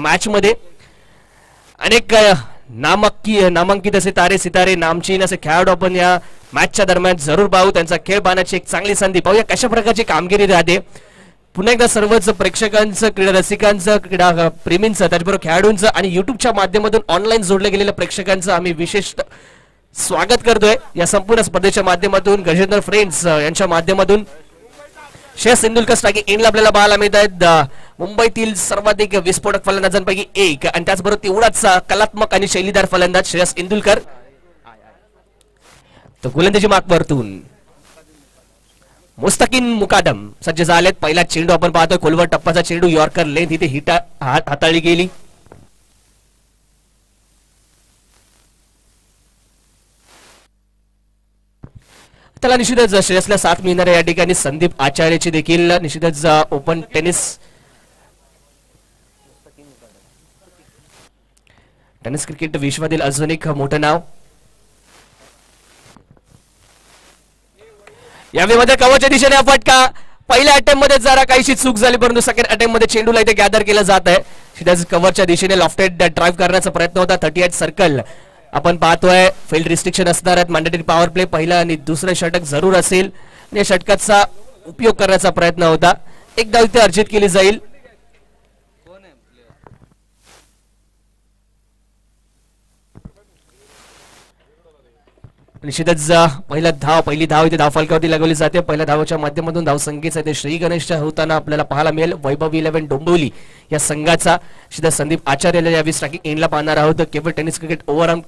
Match मध्ये अनेक नामांकित असे तारे सितारे नामचीन असे खेळाडू आपण या मॅचच्या दरम्यान जरूर पाहू. त्यांचा खेळ पाहण्याची एक चांगली संधी पाहूया कशा प्रकारची कामगिरी राहते. पुन्हा एकदा सर्वच प्रेक्षकांचं, क्रीडा रसिकांचं, क्रीडा प्रेमींचं, त्याचबरोबर खेळाडूंचं आणि युट्यूबच्या माध्यमातून ऑनलाईन जोडले गेलेल्या प्रेक्षकांचं आम्ही विशेष स्वागत करतोय या संपूर्ण स्पर्धेच्या माध्यमातून. गजेंद्र फ्रेंड्स यांच्या माध्यमातून श्रेयस तेंडुलकर स्ट्रायकिंग एंडला आपल्याला पाहायला मिळत आहेत. मुंबईतील सर्वाधिक विस्फोटक फलंदाजांपैकी एक आणि त्याचबरोबर तेवढाच कलात्मक आणि शैलीदार फलंदाज श्रेयस तेंडुलकर. तर गोलंदाजी मार्कवरतून मुस्तकिन मुकादम सज्ज झालेत. पहिला चेंडू आपण पाहतोय खोलवर टप्पाचा चेंडू, यॉर्कर लेंथ इथे हाताळली गेली. त्याला निश्चितच श्रेयसला साथ मिळणार या ठिकाणी संदीप आचार्यची देखील निश्चितच ओपन टेनिस क्रिकेट विश्वातील अजून एक मोठं नाव. यावेळी कव्हरच्या दिशेने हा फटका. पहिल्या अटेम्प्ट मध्ये जरा काहीशी चूक झाली, परंतु सेकंड अटेम्प्ट मध्ये चेंडूला इथे गॅदर केलं जात आहे. सीधाच कव्हरच्या दिशेने लॉफ्टेड ड्राईव्ह करण्याचा प्रयत्न होता. 38 सर्कल आपण पाहतोय. फील्ड रिस्ट्रिक्शन असणार आहेत. मॅन्डेटरी पॉवर प्ले पहिला आणि दुसरं षटक जरूर असेल. या षटकाचा उपयोग करण्याचा प्रयत्न होता. एक धाव इथे अर्जित केली जाईल. निश्चितच पहिली धाव इथे धावफलकावरती लागवली जाते. पहिल्या धावाच्या माध्यमातून धावसंख्येचा इथे श्री गणेशच्या होताना आपल्याला पाहायला मिळेल. वैभव 11 डोंबिवली या संघाचा निश्चितच संदीप आचार्याला यावेळी स्ट्रायकिंग एंडला पाहणार आहोत. केवळ टेनिस क्रिकेट ओव्हरआर्म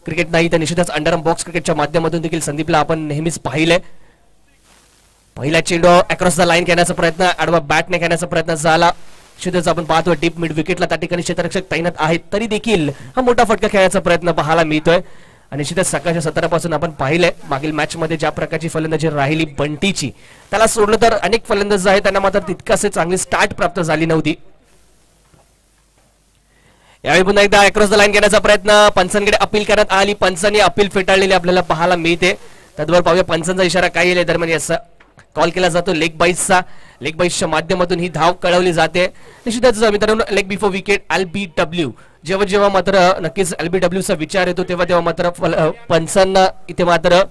क्रिकेट नाही तर निश्चितच अंडरआर्म बॉक्स क्रिकेटच्या माध्यमातून देखील संदीपला आपण नेहमीच पाहिलंय. पहिला चेंडू अक्रॉस द लाईन घेण्याचा प्रयत्न, आडवा बॅटने घेण्याचा प्रयत्न झाला. निश्चितच आपण पाहतोय डीप मिड विकेटला त्या ठिकाणी क्षेत्ररक्षक तैनात आहेत, तरी देखील हा मोठा फटका खेळण्याचा प्रयत्न पाहायला मिळतोय. आणि निश्चितच सकाळच्या 17 पासून आपण पाहिलंय मागील मॅच मध्ये ज्या प्रकारची फलंदाजी राहिली बंटीची, त्याला सोडलं तर अनेक फलंदाज आहेत त्यांना मात्र तितकासे चांगली स्टार्ट प्राप्त झाली नव्हती. यावेळी पुन्हा एकदा अक्रॉस द लाईन घेण्याचा प्रयत्न, पंचांकडे अपील करण्यात आली. पंचांनी अपील फेटाळलेली आपल्याला पाहायला मिळते. त्याचबरोबर पाहूया पंचांचा इशारा काय येईल दरम्यान याचा कॉल केला जातो लेग बाईसचा. लेग बाईसच्या माध्यमातून ही धाव कळवली जाते. निश्चितच मित्रांनो लेग बिफोर विकेट LBW जेव्हा जेव्हा मात्र नक्कीच LBW चा विचार येतो तेव्हा मात्र पंचांना इथे मात्र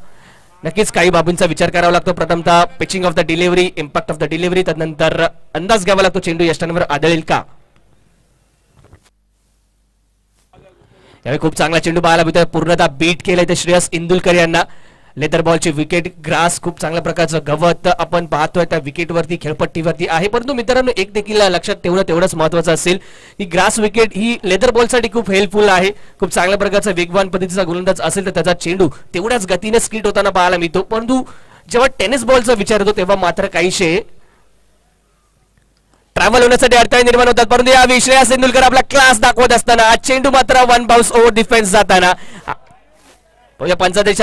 नक्कीच काही बाबींचा विचार करावा लागतो. प्रथमतः pitching of the delivery, impact of the delivery, त्यानंतर अंदाज घ्यावा लागतो चेंडू यष्टांवर आदळेल का. यावेळी खूप चांगला चेंडू पाहायला मिळतोय. पूर्णतः बीट केलाय ते श्रेयस तेंडुलकर यांना. लेदर बॉलची विकेट, ग्रास, खूप चांगल्या प्रकारचं गवत आपण पाहतोय त्या विकेटवरती, खेळपट्टीवरती आहे. परंतु मित्रांनो एक देखील लक्षात ठेवणं तेवढंच महत्वाचं असेल की ग्रास विकेट ही लेदर बॉलसाठी खूप हेल्पफुल आहे. खूप चांगल्या प्रकारचा वेगवान पद्धतीचा गोलंदाज असेल तर त्याचा चेंडू तेवढ्याच गतीने स्किट होताना पाहायला मिळतो. परंतु जेव्हा टेनिस बॉलचा विचार येतो तेव्हा मात्र काहीशे ट्रॅव्हल होण्यासाठी अडथळे निर्माण होतात. परंतु या श्रेयस तेंडुलकर आपला क्लास दाखवत असताना आज चेंडू मात्र वन बाउन्स ओव्हर डिफेन्स जाताना पंचादेश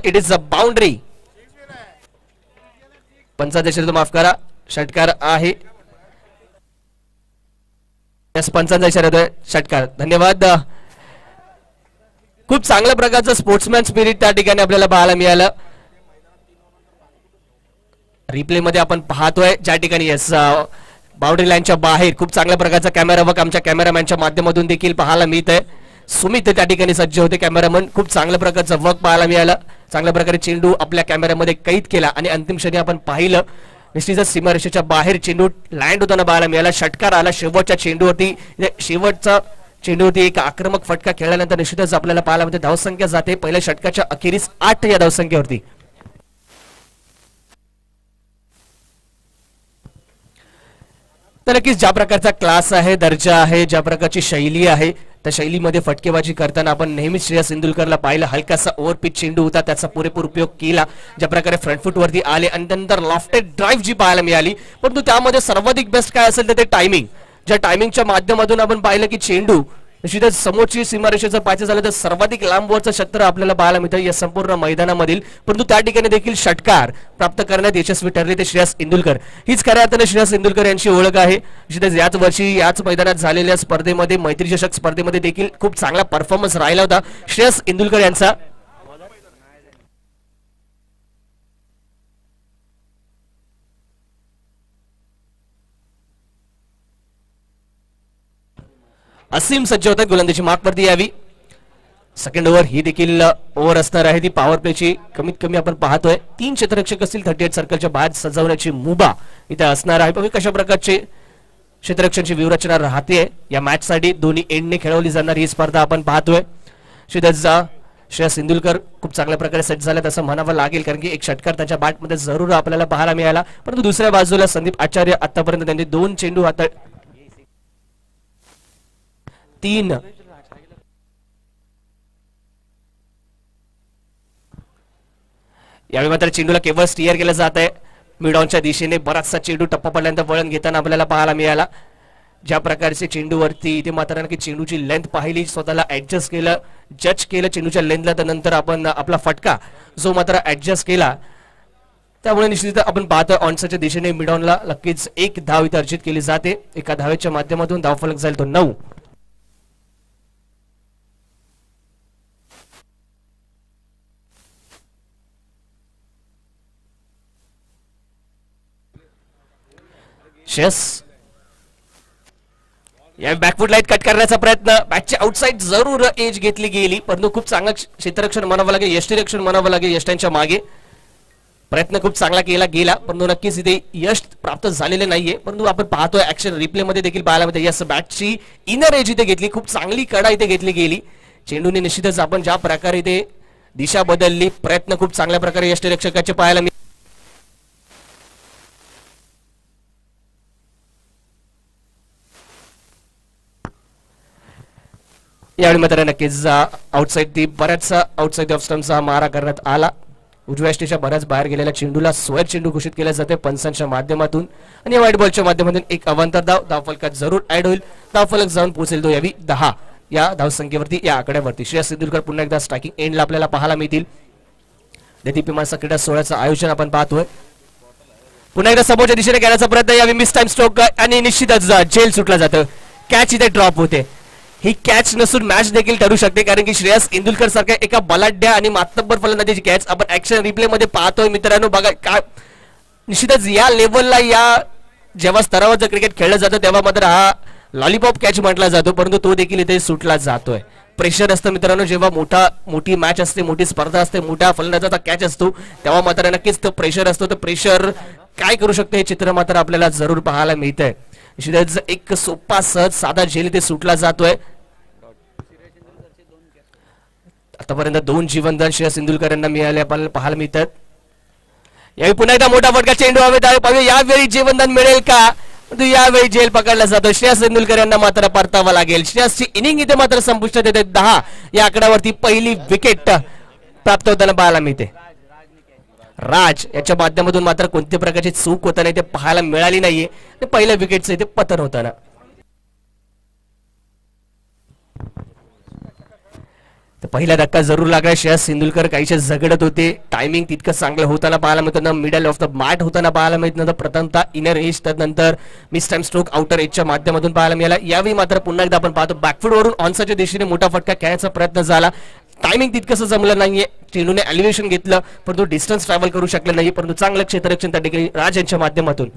इट इज अ बाउंड्री. पंचादेश माफ करा, षटकार आहे. पंचांचा इशारा येतोय, षटकार. धन्यवाद. खूप चांगल्या प्रकारचं स्पोर्ट्समॅन स्पिरिट त्या ठिकाणी आपल्याला पाहायला मिळालं. रिप्ले मध्ये आपण पाहतोय ज्या ठिकाणी यस बाउंड्री लाईनच्या बाहेर खूप चांगल्या प्रकारचा कॅमेरा वर्क आमच्या कॅमेरामॅनच्या माध्यमातून देखील पाहायला मिळत आहे. सुमित त्या ठिकाणी सज्ज होते कॅमेरामन. खूप चांगल्या प्रकारचं वर्क पाहायला मिळालं. चांगल्या प्रकारे चेंडू आपल्या कॅमेऱ्यामध्ये कैद केला आणि अंतिम क्षणी आपण पाहिलं निश्चितच सीमारेषेच्या बाहेर चेंडू लँड होताना पाहायला मिळाला. षटकार आला शेवटच्या चेंडूवरती. शेवटचा चेंडूवरती एक आक्रमक फटका खेळल्यानंतर निश्चितच आपल्याला पाहायला मिळते धावसंख्या जाते पहिल्या षटकाच्या अखेरीस 8 या धावसंख्येवरती. तर नक्कीच ज्या प्रकारचा क्लास आहे, दर्जा आहे, ज्या प्रकारची शैली आहे त्या शैलीमध्ये फटकेबाजी करताना आपण नेहमीच श्रेयस तेंडुलकरला पाहिलं. हलकासा ओव्हर पिच चेंडू होता, त्याचा पुरेपूर उपयोग केला. ज्या प्रकारे फ्रंट फूट वरती आले आणि त्यानंतर लॉफ्टेड ड्राईव्ह जी पाहायला मिळाली. परंतु त्यामध्ये सर्वाधिक बेस्ट काय असेल तर ते टायमिंग. ज्या टायमिंगच्या माध्यमातून आपण पाहिलं की चेंडू निश्चितच समोरची सीमारेषा जर पाहायचं झालं तर सर्वाधिक लांबवरचं क्षेत्र आपल्याला पाहायला मिळतं या संपूर्ण मैदानामधील. परंतु त्या ठिकाणी देखील षटकार प्राप्त करण्यात यशस्वी ठरले ते श्रेयस तेंडुलकर. हीच खऱ्या अर्थाने श्रेयस तेंडुलकर यांची ओळख आहे. निश्चितच याच वर्षी याच मैदानात झालेल्या स्पर्धेमध्ये मैत्री चषक स्पर्धेमध्ये देखील खूप चांगला परफॉर्मन्स राहिला होता श्रेयस तेंडुलकर यांचा. असीम सज्ज होतात गोलंदाजी मार्कवरती यावी. सेकंड ओव्हर ही देखील ओव्हर असणार आहे ती पॉवर प्लेची. कमीत कमी आपण पाहतोय 3 क्षेत्ररक्षक असतील 38 सर्कलच्या बाहेर सजवण्याची मुभा इथे असणार आहे. बघा कशा प्रकारचे क्षेत्ररक्षणाची व्यूहरचना राहते या मॅच साठी. दोन्ही एंडने खेळवली जाणार ही स्पर्धा आपण पाहतोय. श्रेयस सिंधुलकर खूप चांगल्या प्रकारे सेट झाल्यात असं म्हणावं लागेल, कारण की एक षटकार त्याच्या बॅटमध्ये जरूर आपल्याला पाहायला मिळाला. परंतु दुसऱ्या बाजूला संदीप आचार्य आतापर्यंत त्यांनी 2 चेंडू हातात 3 यावेळी मात्र चेंडूला केवळ स्टिअर केलं जात आहे. मिड ऑनच्या दिशेने बराचसा चेंडू टप्पा पडल्यानंतर वळण घेताना आपल्याला पाहायला मिळाला. ज्या प्रकारचे चेंडूवरती इथे मात्र नक्की चेंडूची लेंथ पाहिली, स्वतःला ऍडजस्ट केलं, जज केलं चेंडूच्या लेंथला, त्यानंतर आपण आपला फटका जो मात्र ऍडजस्ट केला. त्यामुळे निश्चित आपण पाहतोय ऑनसाच्या दिशेने मिड ऑनला नक्कीच 1 धाव इथे अर्जित केली जाते. एका धावेच्या माध्यमातून धावफलक जाईल तो 9. शेस या बॅकफुट लाईट कट करण्याचा प्रयत्न, बॅटच्या आउटसाइड जरूर एज घेतली गेली, परंतु खूप चांगलं क्षेत्ररक्षण म्हणावं लागेल, यष्टीरक्षण म्हणावं लागेल. यष्टांच्या मागे प्रयत्न खूप चांगला केला गेला, परंतु नक्कीच इथे यश प्राप्त झालेले नाहीये. परंतु आपण पाहतोय ऍक्शन रिप्ले मध्ये देखील पाहायला मिळते यस बॅटची इनर एज इथे घेतली, खूप चांगली कडा इथे घेतली गेली. चेंडूने निश्चितच आपण ज्या प्रकारे इथे दिशा बदलली, प्रयत्न खूप चांगल्या प्रकारे यष्टीरक्षकाचे पाहायला मिळाले. यावेळी मात्र नक्कीच आउटसाइड दी बऱ्याचसा आउटसाइड ऑफ स्टंपचा मारा करण्यात आला. उजव्या स्टेच्या बऱ्याच बाहेर गेलेल्या चेंडूला स्क्वेअर चेंडू घोषित केला जाते पंचांच्या माध्यमातून, आणि व्हाईट बॉलच्या माध्यमातून एक अवांतर धावफलकात जरूर ऍड होईल. धावफलक जाऊन पोहोचेल तो यावी 10 या धावसंख्येवरती, या आकड्यावरती. श्रेयस सिंधुलकर पुन्हा एकदा स्ट्रायकिंग एंडला आपल्याला पाहायला मिळतील. देदीप्यमान क्रीडा सोहळ्याचं आयोजन आपण पाहतोय. पुन्हा एकदा समोरच्या दिशेने घेण्याचा प्रयत्न, यावी मिस टाइम स्ट्रोक आणि निश्चितच जेल सुटला जातं. कॅच इथे ड्रॉप होते. ही कॅच नसून मॅच देखील ठरू शकते, कारण की श्रेयस इंदुलकर सारख्या एका बलाढ्य आणि मातब्बर फलंदाजीची कॅच आपण ऍक्शन रिप्ले मध्ये पाहतोय मित्रांनो. बघा काय निश्चितच या लेवलला, या जेव्हा स्तरावर जर क्रिकेट खेळलं जातं तेव्हा मात्र हा लॉलीपॉप कॅच म्हटला जातो, परंतु तो देखील इथे सुटला जातोय. प्रेशर असतं मित्रांनो, जेव्हा मोठी मॅच असते, मोठी स्पर्धा असते, मोठ्या फलंदाजाचा कॅच असतो, तेव्हा मात्र नक्कीच तो प्रेशर असतो. तर प्रेशर काय करू शकते हे चित्र मात्र आपल्याला जरूर पाहायला मिळतंय. निश्चितच एक सोपा सहज साधा झेल इथे सुटला जातोय. आतापर्यंत 2 जीवनदान श्रेयस सिंधुलकर यांना मिळाले आपल्याला पाहायला मिळतात. यावेळी पुन्हा एकदा मोठा फटका चेंडू हवेत आहे. यावेळी जीवनदान मिळेल का? यावेळी जेल पकडला जातो. श्रेयस सिंधुलकर यांना मात्र परतावा लागेल. श्रेयसची इनिंग इथे मात्र संपुष्टात येते. 10 या आकड्यावरती पहिली विकेट प्राप्त होताना पाहायला मिळते. राज याच्या माध्यमातून मात्र कोणत्या प्रकारची चूक होताना इथे पाहायला मिळाली नाहीये. ते पहिल्या विकेटचं इथे पतन होताना. पहिला धक्का जरूर लागला. श्रेयस सिंधुलकर काहीशे झगडत होते. टायमिंग तितकं चांगलं होताना पाहायला मिळतं. मिडल ऑफ द मॅट होताना पाहायला मिळत नंतर प्रथमतः इनर एज, त्यानंतर मिस टाइम स्ट्रोक आउटर एजच्या माध्यमातून पाहायला मिळाला. यावेळी मात्र पुन्हा एकदा आपण पाहतो बॅकफुट वरून ऑनसाच्या दिशेने मोठा फटका खेळायचा प्रयत्न झाला. टायमिंग तितकंसं जमलं नाहीये. चेंडूने एलिव्हेशन घेतलं, परंतु डिस्टन्स ट्रॅव्हल करू शकलं नाही. परंतु चांगलं क्षेत्ररक्षण त्या ठिकाणी राज यांच्या माध्यमातून.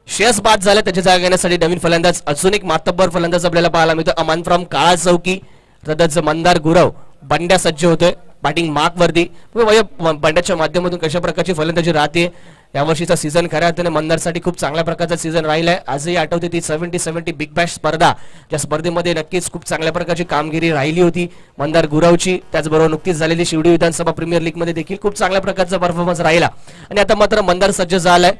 श्रेयस बाद झाला, त्याच्या जागा घेण्यासाठी नवीन फलंदाज, अजून एक मातब्बर फलंदाज आपल्याला पाहायला मिळतो. अमान फ्रॉम काळा चौकी. तदच मंदार गुरव बंड्या सज्ज होतोय बॅटिंग मार्क वरती. बंड्याच्या माध्यमातून कशा प्रकारची फलंदाजी राहते. यावर्षीचा सीझन खऱ्या अर्थाने मंदारसाठी खूप चांगल्या प्रकारचा सीझन राहिलाय. आजही आठवते ती 70 बिग बॅश स्पर्धा, ज्या स्पर्धेमध्ये नक्कीच खूप चांगल्या प्रकारची कामगिरी राहिली होती मंदार गुरवची. त्याचबरोबर नुकतीच झालेली शिवडी विधानसभा प्रीमियर लीग मध्ये देखील खूप चांगल्या प्रकारचा परफॉर्मन्स राहिला. आणि आता मात्र मंदार सज्ज झालाय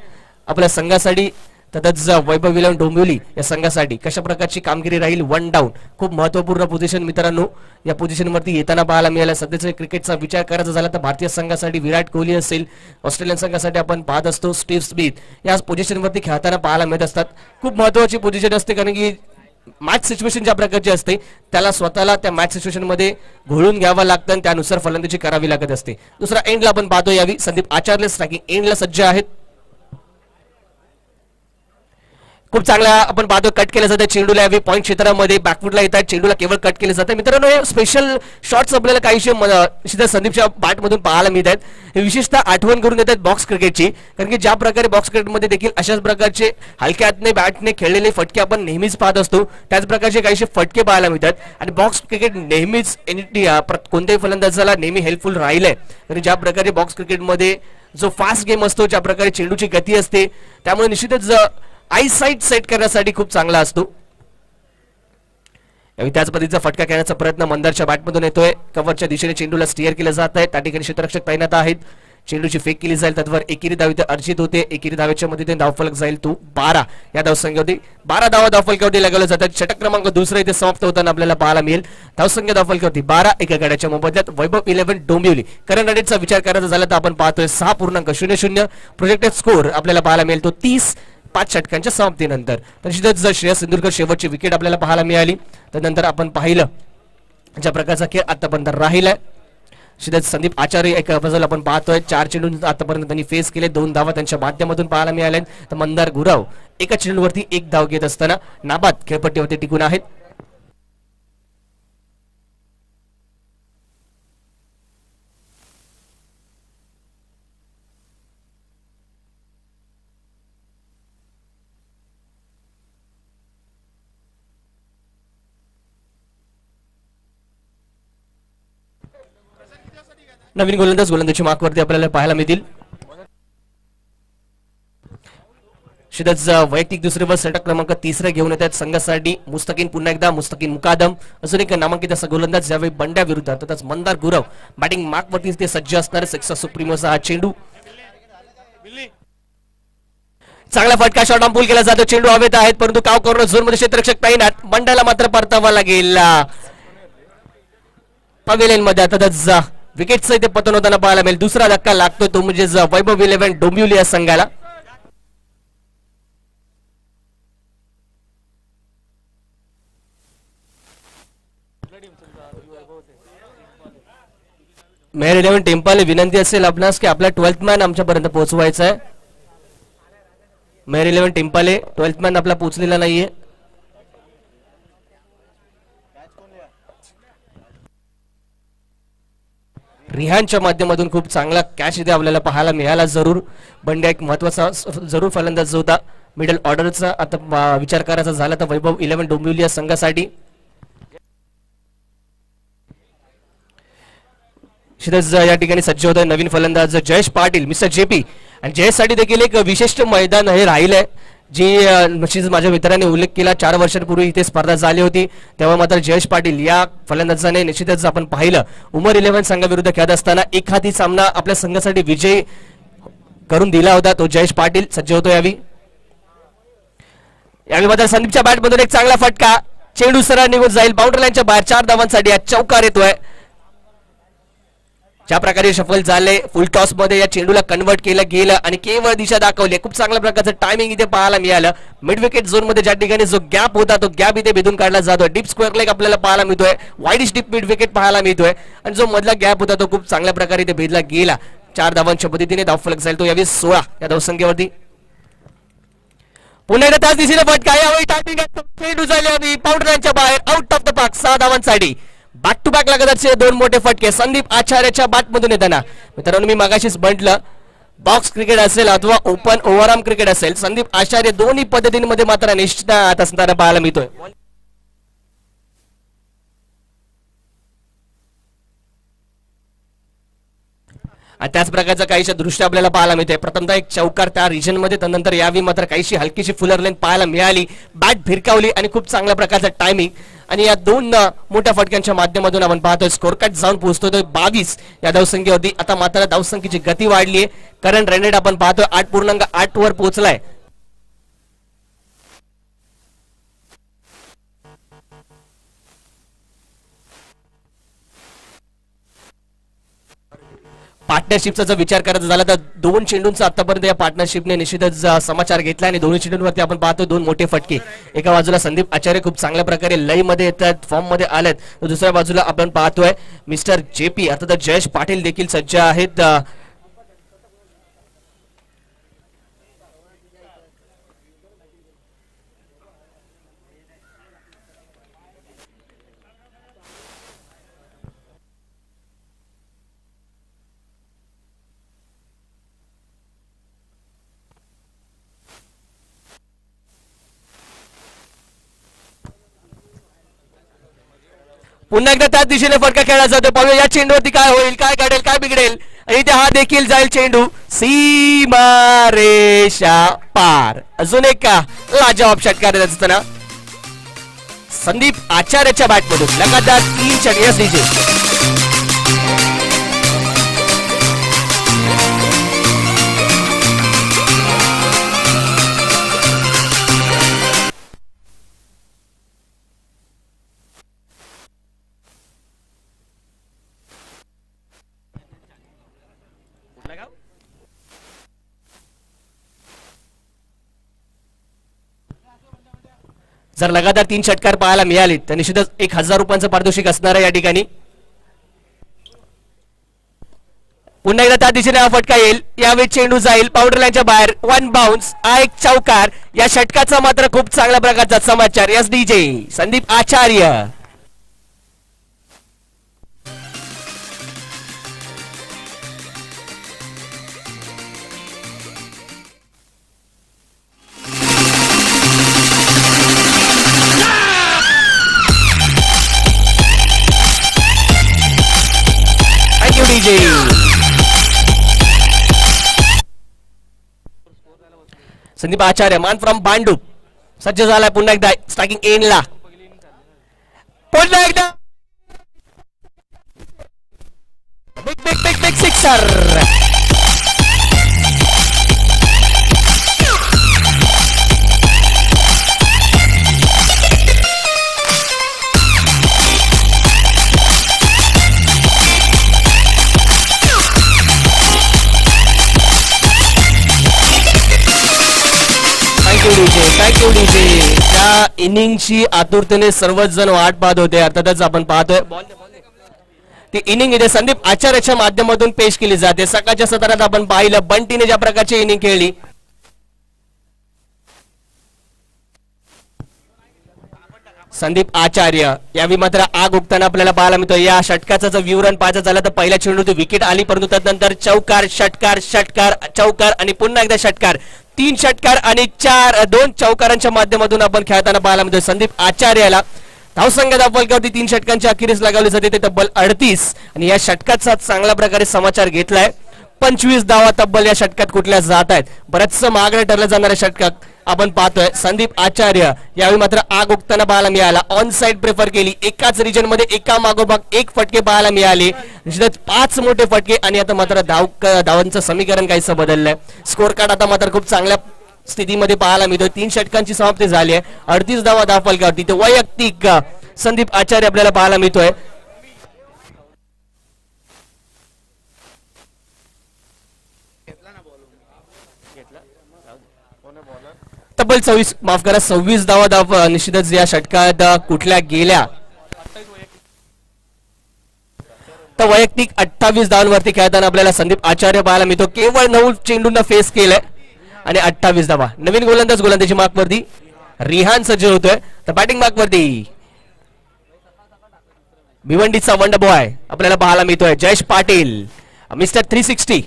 आपल्या संघासाठी. तसंच वैभव विलम डोंबिवली या संघासाठी कशा प्रकारची कामगिरी राहील. 1 डाऊन खूप महत्वपूर्ण पोझिशन मित्रांनो या पोझिशनवरती येताना पाहायला मिळाला. सध्याच्या क्रिकेटचा विचार करायचा झाला तर भारतीय संघासाठी विराट कोहली असेल, ऑस्ट्रेलियन संघासाठी आपण पाहत असतो स्टीव्ह स्मिथ या पोझिशनवरती खेळताना पाहायला मिळत असतात. खूप महत्वाची पोझिशन असते, कारण की मॅच सिच्युएशन ज्या प्रकारची असते त्याला स्वतःला त्या मॅच सिच्युएशन मध्ये घोळून घ्यावं लागतं आणि त्यानुसार फलंदाजी करावी लागत असते. दुसरा एंडला आपण पाहतो यावी संदीप आचार्य स्ट्रायकिंग एंडला सज्ज आहेत. खूप चांगला आपण पाहतो कट केलं जातं चेंडूला यावेळी पॉईंट क्षेत्रामध्ये बॅकफुटला येतात चेंडूला केवळ कट केलं जातं. मित्रांनो हे स्पेशल शॉट्स आपल्याला काहीशे संदीपच्या बॅटमधून पाहायला मिळत आहेत. हे विशेषतः आठवण करून देतात बॉक्स क्रिकेटची, कारण की ज्या प्रकारे बॉक्स क्रिकेटमध्ये देखील अशाच प्रकारचे हलक्या हातने बॅटने खेळलेले फटके आपण नेहमीच पाहत असतो. त्याच प्रकारचे काहीशे फटके पाहायला मिळतात आणि बॉक्स क्रिकेट नेहमीच कोणत्याही फलंदाजाला नेहमी हेल्पफुल राहिलंय. कारण ज्या प्रकारे बॉक्स क्रिकेटमध्ये जो फास्ट गेम असतो, ज्या प्रकारे चेंडूची गती असते, त्यामुळे निश्चितच आईसाइट सेट करण्यासाठी खूप चांगला असतो. त्याच पद्धतीचा फटका खेळण्याचा प्रयत्न मंदारच्या बॅटमधून येतोय. कव्हरच्या दिशेने चेंडूला स्टिअर केलं जात आहे. त्या ठिकाणी क्षेत्ररक्षक तैनात आहेत. चेंडूची फेक केली जाईल, त्यावर एकेरी धाव इथे अर्जित होते. एकेरी धावेच्या मध्येने धावफलक जाईल तो 12. या धावसंख्येवरती 12 धावा धावफलकावरती लगावल्या जातात. षटक क्रमांक दुसरा इथे समाप्त होताना आपल्याला पाहायला मिळेल. धावसंख्या धावफलकावरती 12 एका गड्याच्या मोबदल्यात वैभव 11 डोंबिवली. करंट रेटचा विचार करायचा झाला तर आपण पाहतोय 6.00. प्रोजेक्टेड स्कोर आपल्याला पाहायला मिळेल तो 30 5 षटकांच्या समाप्तीनंतर. तर निश्चितच जर श्रेयस सिंधुरकर शेवटची विकेट आपल्याला पाहायला मिळाली तर नंतर आपण पाहिलं ज्या प्रकारचा खेळ आतापर्यंत राहिलाय. निश्चितच संदीप आचार्य एका बाजूला आपण पाहतोय 4 चेंडू आतापर्यंत त्यांनी फेस केले. 2 धावा त्यांच्या माध्यमातून पाहायला मिळाल्या. तर मंदार गुराव एका चेंडूवरती 1 धाव घेत असताना नाबाद खेळपट्टीवरती टिकून आहेत. नवीन गोलंदाजी मार्कवरती आपल्याला पाहायला मिळतील. शिदज वैयक्तिक दुसरे वर षटक क्रमांक 3 घेऊन येतात संघासाठी. मुस्तकीन पुन्हा एकदा मुस्तकीन मुकादम अजून एक नामांकित असा गोलंदाज यावेळी बंड्या विरुद्ध तथाच मंदार गुरव बॅटिंग मार्कवरती ते सज्ज असणारे सिक्सर सुप्रीमोचा हा चेंडू. चांगला फटका शॉट पूल केला जातो. चेंडू हवेत आहेत परंतु काव करून झोन मध्ये क्षेत्ररक्षक तैनात. बंड्याला मात्र परतावा लागेल पवेलियन मध्ये. तथाच विकेटचं इथे पतन होताना पाहायला मिळेल. दुसरा धक्का लागतोय तो म्हणजे वैभव 11 डोंबिवली या संघाला. मेहर 11 टेम्पाले विनंती असेल आपणास की आपला 12th मॅन आमच्यापर्यंत पोहोचवायचा आहे. मेहर 11 टेम्पाले 12th मॅन आपला पोहोचलेला नाहीये. रिहानच्या माध्यमातून खूप चांगला कॅच इथे आपल्याला पाहायला मिळाला. जरूर बंड्या एक महत्वाचा जरूर फलंदाज होता. मिडल ऑर्डरचा आता विचार करायचा झाला तर वैभव 11 डोंबिवली या संघासाठी. या ठिकाणी सज्ज होत आहे नवीन फलंदाज जयेश पाटील मिस्टर जेपी. आणि जयेशसाठी देखील एक विशिष्ट मैदान हे राहिलंय जी निश्चित माझ्या मित्राने उल्लेख केला. 4 वर्षांपूर्वी इथे स्पर्धा झाली होती तेव्हा मात्र जयेश पाटील या फलंदाजाने निश्चितच आपण पाहिलं उमर 11 संघाविरुद्ध खेळत असताना एखादी सामना आपल्या संघासाठी विजय करून दिला होता. तो जयेश पाटील सज्ज होतो यावी. यावेळी मात्र संदीपच्या बॅटमधून एक चांगला फटका. चेंडू सरळ निघून जाईल बाउंड्री लाईनच्या बाहेर. 4 धावांसाठी या चौकार येतोय. ज्या प्रकारे सफल झाले फुल टॉस मध्ये या चेंडूला कन्वर्ट केलं गेलं आणि केवळ दिशा दाखवली. खूप चांगल्या प्रकारचं टायमिंग इथे पाहायला मिळालं. मिड विकेट झोन मध्ये ज्या ठिकाणी जो गॅप होता तो गॅप इथे भेदून काढला जातोय. डीप स्क्वेअर लेग आपल्याला पाहायला मिळतोय. वाईडिश डीप मिड विकेट पाहायला मिळतोय आणि जो मधला गॅप होता तो खूप चांगल्या प्रकारे इथे भेदला गेला. 4 धावांच्या पद्धतीने धावफलक जाईल तो यावेळी 16 या धावसंख्येवरती. पुन्हा एकदा त्याच दिशेने फटका. यावेळी टायमिंग चेंडू झाले बाउंड्रीच्या बाहेर आउट ऑफ द पार्क. 6 धावांसाठी बॅक टू बॅक लागत 2 मोठे फटके संदीप आचार्यच्या बॅटमधून येताना. मित्रांनो मी मागाशीच म्हटलं बॉक्स क्रिकेट असेल अथवा ओपन ओव्हरआर्म क्रिकेट असेल संदीप आचार्य दोन्ही पद्धतींमध्ये मात्र निश्चित असताना पाहायला मिळतोय. आणि त्याच प्रकारचा काहीशा दृश्य आपल्याला पाहायला मिळते. प्रथमतः एक चौकार त्या रिजन मध्ये त्यानंतर यावी मात्र काहीशी हलकीशी फुलर लाईन पाहायला मिळाली. बॅट भिरकावली आणि खूप चांगल्या प्रकारचा टायमिंग आणि या 2 मोठ्या फटक्यांच्या माध्यमातून आपण पाहतोय स्कोर कार्ड जाऊन पोहोचतोय 22 या धावसंख्येवरती. आता मात्र धावसंख्येची गती वाढली आहे. करंट रन रेट आपण पाहतोय 8.8 वर पोहोचलाय. पार्टनरशिपचा जर विचार करायचा झाला तर 2 चेंडूंचा आतापर्यंत या पार्टनरशिपने निश्चितच समाचार घेतला आणि दोन्ही चेंडूंवरती आपण पाहतो 2 मोठे फटके. एका बाजूला संदीप आचार्य खूप चांगल्या प्रकारे लय मध्ये येतात फॉर्म मध्ये आलेत तर दुसऱ्या बाजूला आपण पाहतोय मिस्टर जेपी अर्थात जयेश पाटील देखील सज्ज आहेत. पुन्हा एकदा त्याच दिशेने फटका खेळला जातो. पाहूया या चेंडूवरती काय होईल, काय घडेल, काय बिघडेल. आणि इथे हा देखील जाईल चेंडू सीमा रेषा पार. अजून एक का लाजवाब षटकार देत असताना संदीप आचार्यच्या बॅटमधून लगातार 3 षटकार. डीजे जर लगातार 3 षटकार पाहायला मिळाले तर निश्चितच 1000 रुपयांचं पारितोषिक असणार आहे या ठिकाणी. पुन्हा एकदा त्या दिशेने हा फटका येईल. यावेळी चेंडू जाईल बाउंड्री लाईनच्या बाहेर. 1 बाउन्स, हा एक चौकार. या षटकाचा मात्र खूप चांगल्या प्रकारचा समाचार. एस डीजे संदीप आचार्य. संदीप आचार्य मान फ्रॉम भांडूप सज्ज झालाय पुन्हा एकदा स्ट्रायकिंग एन ला. पुन्हा एकदा big big big big sixer. Thank you DJ. त्या इनिंगची आतुरतेने सर्वच जण वाट पाहत होते. अर्थातच आपण पाहतोय ती इनिंग इथे संदीप आचार्याच्या माध्यमातून पेश केली जाते. सकाळच्या सत्रात आपण पाहिलं बंटीने ज्या प्रकारची इनिंग खेळली. संदीप आचार्य यावेळी मात्र आग उगताना आपल्याला पाहायला मिळतो. या षटकाचा जर विवरण पाहायचं झालं तर पहिल्या चेंडूत विकेट आली, परंतु त्यानंतर चौकार षटकार षटकार चौकार आणि पुन्हा एकदा षटकार. 3 षटकार आणि 2 चौकारांच्या माध्यमातून आपण खेळताना पाहायला मिळतो. संदीप आचार्याला धावसंख्या दाखवल्यावरती 3 षटकांची अखेरीस लगावली जाते ते तब्बल 38. आणि या षटकाचा चांगल्या प्रकारे समाचार घेतलाय. 25 धावा तब्बल या षटकात कुठल्या जात आहेत. बरंच मागणं ठरलं जाणाऱ्या षटकात आपण पाहतोय संदीप आचार्य यावेळी मात्र आग उगताना पाहायला मिळाला. ऑन साइड प्रेफर केली. एकाच रिजन मध्ये एका मागोमाग 1 फटके पाहायला मिळाले. निश्चितच 5 मोठे फटके आणि आता मात्र धावांचं समीकरण काहीसं बदललंय. स्कोर कार्ड आता मात्र खूप चांगल्या स्थितीमध्ये पाहायला मिळतो. 3 षटकांची समाप्ती झाली आहे. 38 धावा धावफलकावरती ते वैयक्तिक संदीप आचार्य आपल्याला पाहायला मिळतोय. तब्बल 26 धावा निश्चितच या षटकात कुठल्या गेल्या तर वैयक्तिक 28 धावांवरती खेळताना आपल्याला संदीप आचार्य पाहायला मिळतो. केवळ 9 चेंडूंना फेस केलंय आणि 28 धावा. नवीन गोलंदाजी मार्कवरती रिहान सज्ज होतोय. तर बॅटिंग मार्कवरती भिवंडीचा वंडर बॉय आपल्याला पाहायला मिळतोय जयेश पाटील मिस्टर 360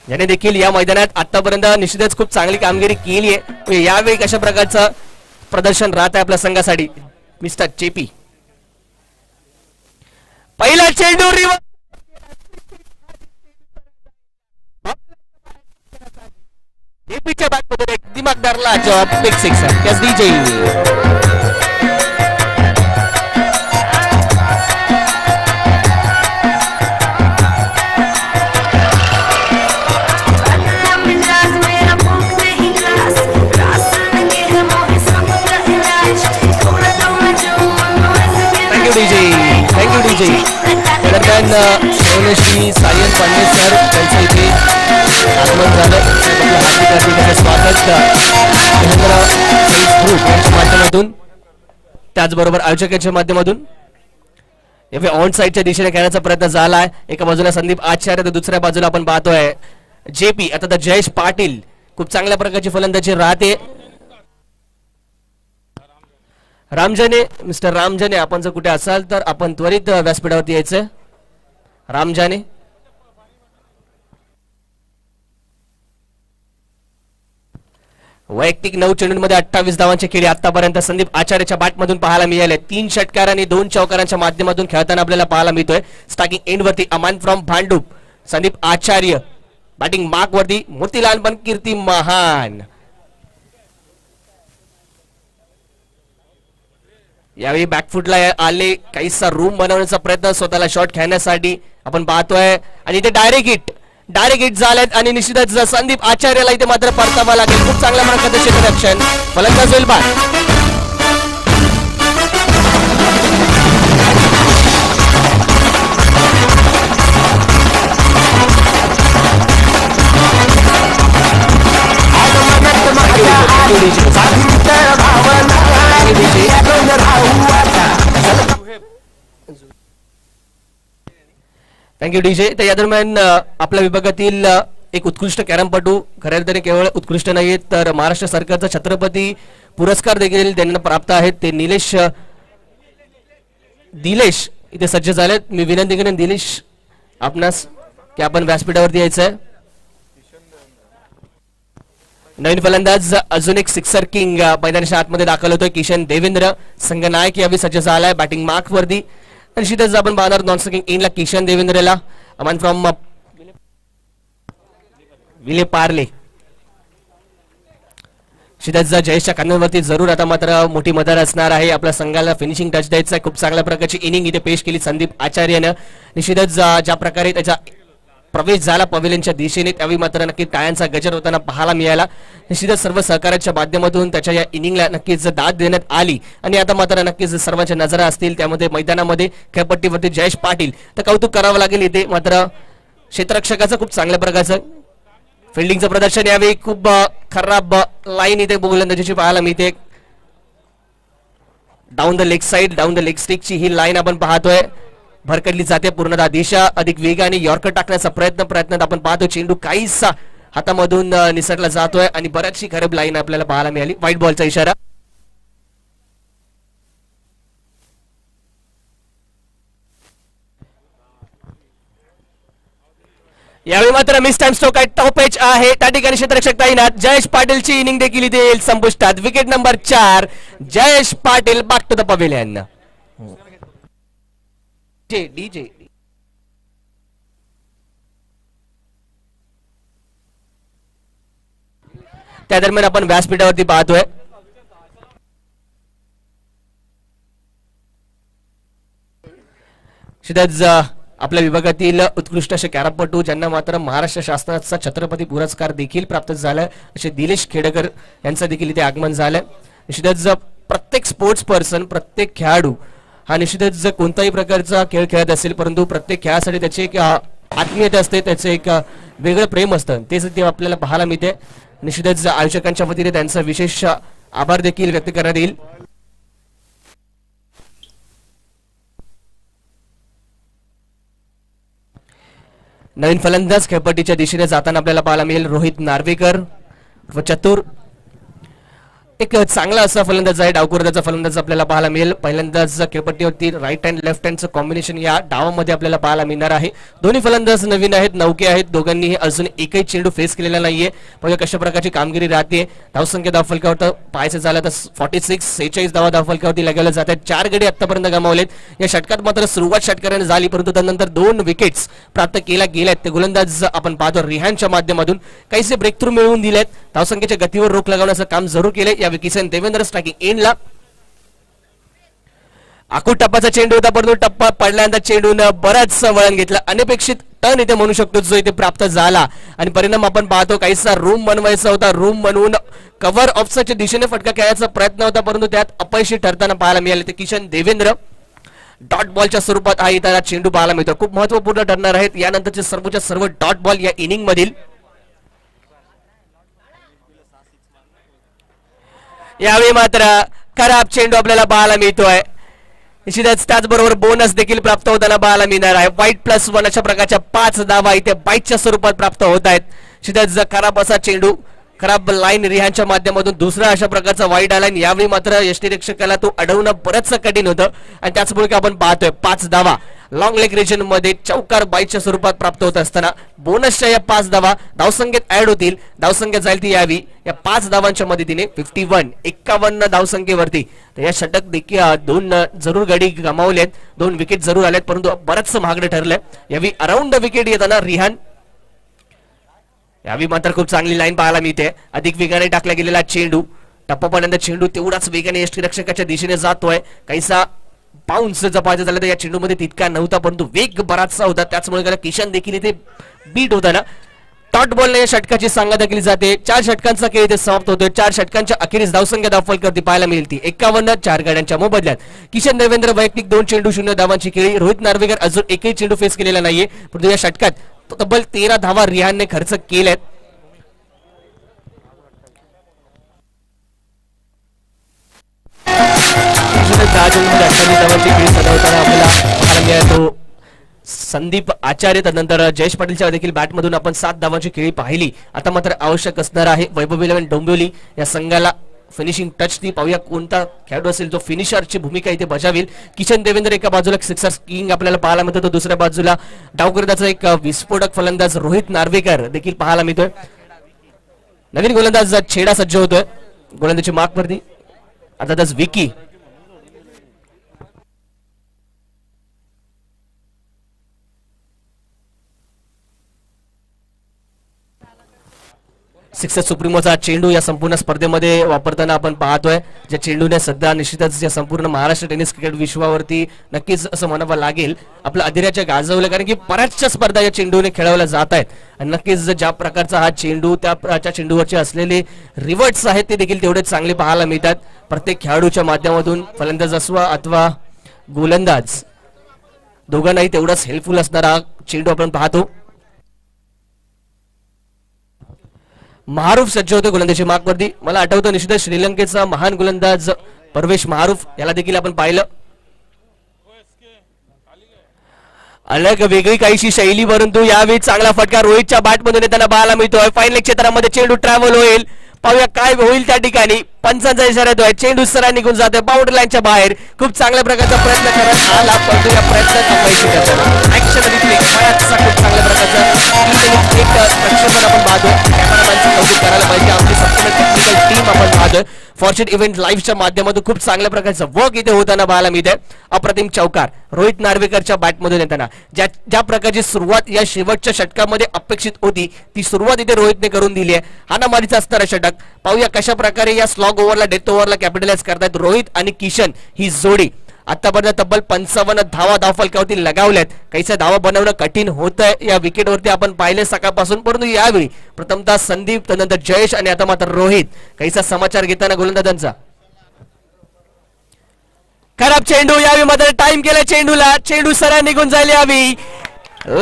याने देखील या मैदानात आतापर्यंत निश्चितच खूप चांगली कामगिरी केली आहे. यावेळी कशा प्रकारचं प्रदर्शन राहत आहे आपल्या संघासाठी मिस्टर चेपी. पहिला चेंडू जेपीच्या बॅटमधून एक दिमागदारला जॉब बिग सिक्सर. एस डीजे थँक्यू डीजे. दरम्यान श्री सायन पांडे सर त्यांचं इथे आगमन झालं. हार्दिक स्वागत ग्रुप यांच्या माध्यमातून त्याचबरोबर आयोजकांच्या माध्यमातून ऑन साइडच्या दिशेने खेळण्याचा प्रयत्न झाला आहे. एका बाजूला संदीप आचार्य तर दुसऱ्या बाजूला आपण पाहतोय जेपी. आता तर जयेश पाटील खूप चांगल्या प्रकारची फलंदाजी राहते. रामजाने मिस्टर रामजाने आपण जर कुठे असाल तर आपण त्वरित व्यासपीठावरती यायचं. रामजाने वैयक्तिक 9 चेंडूंमध्ये 28 धावांचे खेळी आतापर्यंत संदीप आचार्यच्या बॅटमधून पाहायला मिळाले. 3 षटकार आणि 2 चौकारांच्या माध्यमातून खेळताना आपल्याला पाहायला मिळतोय. स्टार्टिंग एंड वरती Aman from Bhandup, Sandeep Acharya batting mark वरती मोतीलाल पण कीर्ती महान. यावेळी बॅकफुटला आले, काहीसा रूम बनवण्याचा प्रयत्न स्वतःला शॉट खेळण्यासाठी आपण पाहतोय आणि इथे डायरेक्ट हिट झालेत आणि निश्चितच संदीप आचार्याला इथे मात्र परतावा लागेल. खूप चांगल्या प्रकारचे क्षेत्ररक्षण, फलंदाज होईल बाद. Thank you DJ. तर या दरम्यान आपल्या विभागातील एक उत्कृष्ट कॅरमपटू, खऱ्या अर्थाने केवळ उत्कृष्ट नाहीत तर महाराष्ट्र सरकारचा छत्रपती पुरस्कार देखील त्यांना प्राप्त आहेत. ते दिलेश इथे सज्ज झालेत. मी विनंती करेन दिलेश आपणास की आपण व्यासपीठावरती यायचंय. नवीन फलंदाज अजून एक सिक्सर किंग मैदानाच्या आतमध्ये दाखल होतोय. किशन देवेंद्र संघनायक यावेळी सज्ज झालाय बॅटिंग मार्क वरती. निश्चितच आपण पाहणार नॉन स्ट्रायकिंग इनला किशन देवेंद्रला, अमन फ्रॉम विले पार्ले. निश्चितच जयेशच्या कानांवरती जरूर आता मात्र मोठी मदत असणार आहे. आपल्या संघाला फिनिशिंग टच द्यायचा आहे. खूप चांगल्या प्रकारची इनिंग इथे पेश केली संदीप आचार्यानं. निश्चितच ज्या प्रकारे त्याच्या प्रवेश झाला पवेलियनच्या दिशेने त्यावेळी मात्र नक्की टाळ्यांचा गजर होताना पाहायला मिळाला. निश्चितच सर्व सहकार्याच्या माध्यमातून त्याच्या या इनिंगला नक्कीच दाद देण्यात आली आणि आता मात्र नक्कीच सर्वांच्या नजरा असतील त्यामध्ये मैदानामध्ये खेळपट्टीवरती जयेश पाटील. तर कौतुक करावं लागेल इथे मात्र क्षेत्ररक्षकाचं खूप चांगल्या प्रकारचं फिल्डिंगचं प्रदर्शन. यावेळी खूप खराब लाईन इथे गोलंदाजीची पाहायला मिळते. Down the leg side, down the leg स्टिकची ही लाईन आपण पाहतोय. भरकटली जाते पूर्णतः दिशा अधिक वेगाने यॉर्कर टाकण्याचा प्रयत्न आपण पाहतो. चेंडू काहीसा हातामधून निसटला जातोय आणि बऱ्याचशी खराब लाईन आपल्याला पाहायला मिळाली. व्हाईट बॉलचा इशारा. यावेळी मात्र मिस टाइम स्ट्रोक आहे, टॉप एच आहे. त्या ठिकाणी क्षेत्ररक्षक तैनात. जयेश पाटीलची इनिंग देखील इथे येईल संपुष्टात. Wicket number 4 Jayesh Patil back to the pavilion. DJ त्या दरम्यान आपण व्यासपीठावरती पाहतोय. आपल्या विभागातील उत्कृष्ट असे कॅरमपटू ज्यांना मात्र महाराष्ट्र शासनाचा छत्रपती पुरस्कार देखील प्राप्त झालाय असे दिलेश खेडेकर यांचं देखील इथे आगमन झालंय. निश्चितच प्रत्येक स्पोर्ट्स पर्सन, प्रत्येक खेळाडू हा निश्चितच कोणताही प्रकारचा खेळ खेळत असेल परंतु प्रत्येक खेळासाठी त्याची एक आत्मीयता असते, त्याचं एक वेगळं प्रेम असतं. तेच ते आपल्याला पाहायला मिळते. निश्चितच आयोजकांच्या वतीने त्यांचा विशेष आभार देखील व्यक्त करण्यात येईल. नवीन फलंदाज खेळपट्टीच्या दिशेने जाताना आपल्याला पाहायला मिळेल रोहित नार्वेकर व चतुर. एक चांगला असा फलंदाज आहे, डावकुर्दाचा फलंदाज आपल्याला पाहायला मिळेल. पहिल्यांदाच खेळपट्टीवरती राईट हँड लेफ्ट हँडचं कॉम्बिनेशन या डावामध्ये आपल्याला पाहायला मिळणार आहे. दोन्ही फलंदाज नवीन आहेत, नौके आहेत. दोघांनीही अजून एकही चेंडू फेस केलेला नाहीये. म्हणजे कशा प्रकारची कामगिरी राहते. धावसंख्या धावफलकावर पाहायचं झालं तर 46 धावा धावफलकावरती लगावल्या जात आहेत. 4 गडी आतापर्यंत गमावलेत. या षटकात मात्र सुरुवात षटकाराने झाली परंतु त्यानंतर 2 विकेट्स प्राप्त केल्या गेल्यात. ते गोलंदाज आपण पाहतो रिहानच्या माध्यमातून काहीसे ब्रेक थ्रू मिळवून दिलेत. धावसंख्येच्या गतीवर रोख लगावण्याचं काम जरूर केलंय. या किशन देवेंद्र स्ट्रायकिंग एंडला. आखूड टप्पाचा चेंडू होता परंतु टप्पा पडल्यानंतर चेंडून बराच वळण घेतलं. अनपेक्षित टर्न इथे म्हणू शकतो जो इथे प्राप्त झाला आणि परिणाम आपण पाहतो काहीसा रूम बनवायचा होता. रूम बनवून कव्हर ऑफच्या दिशेने फटका खेळायचा प्रयत्न होता परंतु त्यात अपयशी ठरताना पाहायला मिळाले. ते किशन देवेंद्र डॉट बॉलच्या स्वरूपात हा इथं चेंडू पाहायला मिळतो. खूप महत्वपूर्ण ठरणार आहेत यानंतरचे सर्वच्या सर्व डॉट बॉल या इनिंग मधील. यावेळी मात्र खराब चेंडू आपल्याला पाहायला मिळतोय. निश्चितच त्याचबरोबर बोनस देखील प्राप्त होताना पाहायला मिळणार आहे. वाईट +1 अशा प्रकारच्या 5 धावा इथे बाईटच्या स्वरूपात प्राप्त होत आहेत. निश्चितच खराब असा चेंडू खराब लाईन रिहानच्या माध्यमातून दुसरा अशा प्रकारचा वाईट आला. यावेळी मात्र यष्टीरक्षकाला तो अडवणं बरंच कठीण होतं आणि त्याचमुळे आपण पाहतोय 5 धावा लॉंग लेग रिजन मध्ये चौकार बाईच्या स्वरूपात प्राप्त होत असताना बोनसच्या या 5 धावा धावसंख्येत ऍड होतील. धावसंख्या जाईल ती यावी या 5 धावांच्या मदतीने 51 धावसंख्येवरती. तर या षटक देखील 2 जरूर गडी गमावलेत, 2 विकेट जरूर आलेत, परंतु बरंच महागडे ठरलंय. यावी अराउंड द विकेट येताना रिहान यावी मात्र खूप चांगली लाईन पाहायला मिळते. अधिक वेगाने टाकला गेलेला चेंडू टप्पापर्यंत चेंडू तेवढाच वेगाने यष्टीरक्षकाच्या दिशेने जातोय. काहीसा बाउन्स जर पाहायचं झालं तर या चेंडूमध्ये तितका नव्हता, परंतु वेग बराचसा होता. त्याचमुळे त्याला किशन देखील इथे बीट होताना टॉट बॉलने या षटकाची सांगता केली जाते. 4 षटकांचा खेळ इथे समाप्त होतोय. 4 षटकांच्या अखेरीस धावसंख्या धावफलकावरती पाहायला मिळेल ती 51 4 गाड्यांच्या मोबदल्यात. किशन देवेंद्र वैयक्तिक 2 चेंडू 0 धावांची खेळी. रोहित नार्वेकर अजून एकही चेंडू फेस केलेला नाहीये, परंतु या षटकात तब्बल 13 धावा रिहानने खर्च केल्यात. तो संदीप आचार्य त्यानंतर जयेश पाटीलच्या देखील बॅटमधून आपण 7 धावांची खेळी पाहिली. आता मात्र आवश्यक असणार आहे वैभव इलेव्हन डोंबिवली या संघाला फिनिशिंग टच. ती पाहूया कोणता खेळाडू असेल जो फिनिशरची भूमिका इथे बजावेल. किशन देवेंद्र एका बाजूला सिक्सर किंग आपल्याला पाहायला मिळतो, तो दुसऱ्या बाजूला डावकरदाचा एक विस्फोटक फलंदाज रोहित नार्वेकर देखील पाहायला मिळतोय. नवीन गोलंदाज छेडा सज्ज होतोय गोलंदाजी मार्कवरती. अर्थातच विकी सिक्सर सुप्रीमोचा चेंडू या संपूर्ण स्पर्धेमध्ये वापरताना आपण पाहतोय. ज्या चेंडूने सध्या निश्चितच या संपूर्ण महाराष्ट्र टेनिस क्रिकेट विश्वावरती नक्कीच असं म्हणावं लागेल आपलं अधिराज्य गाजवलं, कारण की बऱ्याचशा स्पर्धा या चेंडूने खेळवल्या जात आहेत. आणि नक्कीच ज्या प्रकारचा हा चेंडू त्या चेंडूवरचे असलेले रिवर्ट्स आहेत ते देखील तेवढे चांगले पाहायला मिळतात. प्रत्येक खेळाडूच्या माध्यमातून फलंदाज असवा अथवा गोलंदाज दोघांनाही तेवढाच हेल्पफुल असणारा चेंडू आपण पाहतो. महारूफ सज्ज होते गोलंदाजी मार्कवरती. मला आठवतं निश्चितच श्रीलंकेचा महान गोलंदाज परवेश महारूफ याला देखील आपण पाहिलं. अलग वेगळी काहीशी शैली, परंतु यावेळी चांगला फटका रोहितच्या बॅटमधून येताना पाहायला मिळतोय. फायनल क्षेत्रामध्ये चेंडू ट्रॅव्हल होईल, पाहूया काय होईल त्या ठिकाणी. पंचांचा इशारा येतोय, चेंडू सरळ निघून जातोय बाउंड्री लाईनच्या बाहेर. खूप चांगल्या प्रकारचा प्रयत्न करत आला, परंतु या प्रयत्नात अपयशी ठरला. ऍक्शन रिप्ले खूप चांगल्या प्रकारचा एक प्रक्षेपण आपण पाहतोय. कॅमेरामॅनचं कौतुक करायला पाहिजे. आपली संपूर्ण टेक्निकल टीम आपण पाहतोय. फॉर्च्यून इव्हेंट लाईव्हच्या माध्यमातून खूप चांगल्या प्रकारचं वर्क इथे होताना पाहायला मिळते. अप्रतिम चौकार रोहित नार्वेकरच्या बॅटमधून येताना ज्या प्रकारची सुरुवात या शेवटच्या षटकामध्ये अपेक्षित होती ती सुरुवात इथे रोहितने करून दिली आहे. हाणामारीचा असणारा षटक पाहूया कशा प्रकारे या स्लॉग ओव्हरला डेथ ओव्हरला कॅपिटलाइज करतायत रोहित आणि किशन ही जोडी. आतापर्यंत तब्बल 55 धावा धावफलकावरती लगावल्यात. काहीसा धावा बनवणं कठीण होत आहे या विकेटवरती आपण पाहिले सकाळपासून, परंतु यावेळी प्रथमतः संदीप त्यानंतर जयेश आणि आता मात्र रोहित. काहीसा समाचार घेताना गोलंदाजांचा खराब चेंडू. यावेळी मात्र टाइम केला चेंडूला, चेंडू सरळ निघून जाईल. यावेळी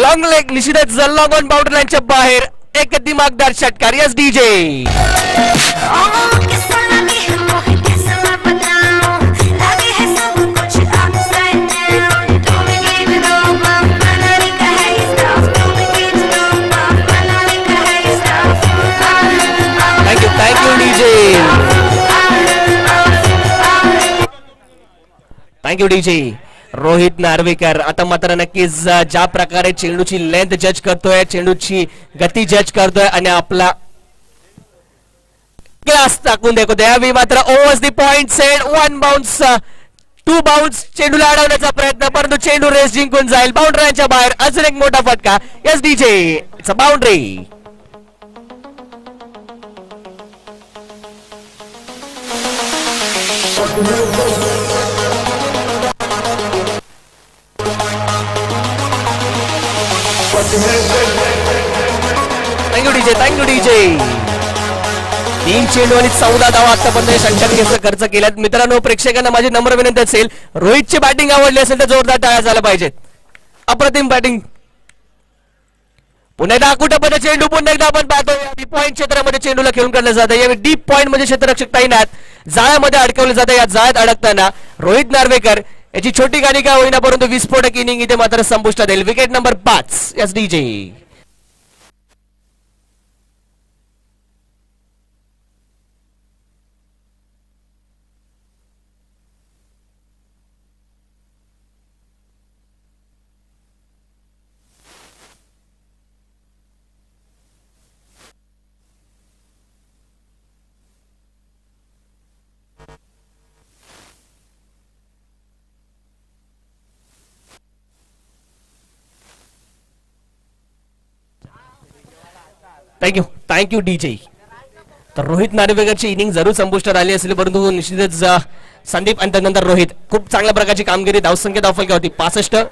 लॉंग लेग निश्चितच लॉंग ऑन बाउंड्री लाईनच्या बाहेर. एक दिमागदार षटकार. Yes DJ thank you DJ. Rohit Narvekar आता मात्र नक्कीच ज्या प्रकारे चेंडूची लेंथ जज करतोय, चेंडूची गती जज करतोय आणि आपला क्लास टाकून देखो. यावेळी मात्र ओव्हर्स दी पॉइंट सेट 1 बाउन्स 2 बाउन्स चेंडूला अडवण्याचा प्रयत्न, परंतु चेंडू रेस जिंकून जाईल बाउंड्रीच्या बाहेर. अजून एक मोठा फटका. Yes DJ it's a boundary. Thank you DJ. 3 चेंडू आणि 14 धावा आतापर्यंत षटकांचा खर्च केल्यात. मित्रांनो, प्रेक्षकांना माझी नम्र विनंती असेल, रोहितची बॅटिंग आवडली असेल तर जोरदार टाळ्या झाल्या पाहिजेत. अप्रतिम बॅटिंग. पुन्हा एकदा अकुटपणे चेंडू पुन्हा एकदा आपण पाहतोय पॉईंट क्षेत्रामध्ये चेंडूला खेळून काढलं जातं. यावेळी डीप पॉईंट मध्ये क्षेत्ररक्षक तैनात, जाळ्यामध्ये अडकवलं जातं. या जाळ्यात अडकताना रोहित नार्वेकर याची छोटी गाडी का होईना, परंतु विस्फोटक इनिंग इथे मात्र संपुष्टात येईल. Wicket number 5 yes DJ. Thank you DJ. तर रोहित नार्वेकरची इनिंग जरूर संपुष्टात आली असेल, परंतु निश्चितच संदीप आणि त्यानंतर रोहित खूप चांगल्या प्रकारची कामगिरी. धावसंख्या धावफलक्या होती 65.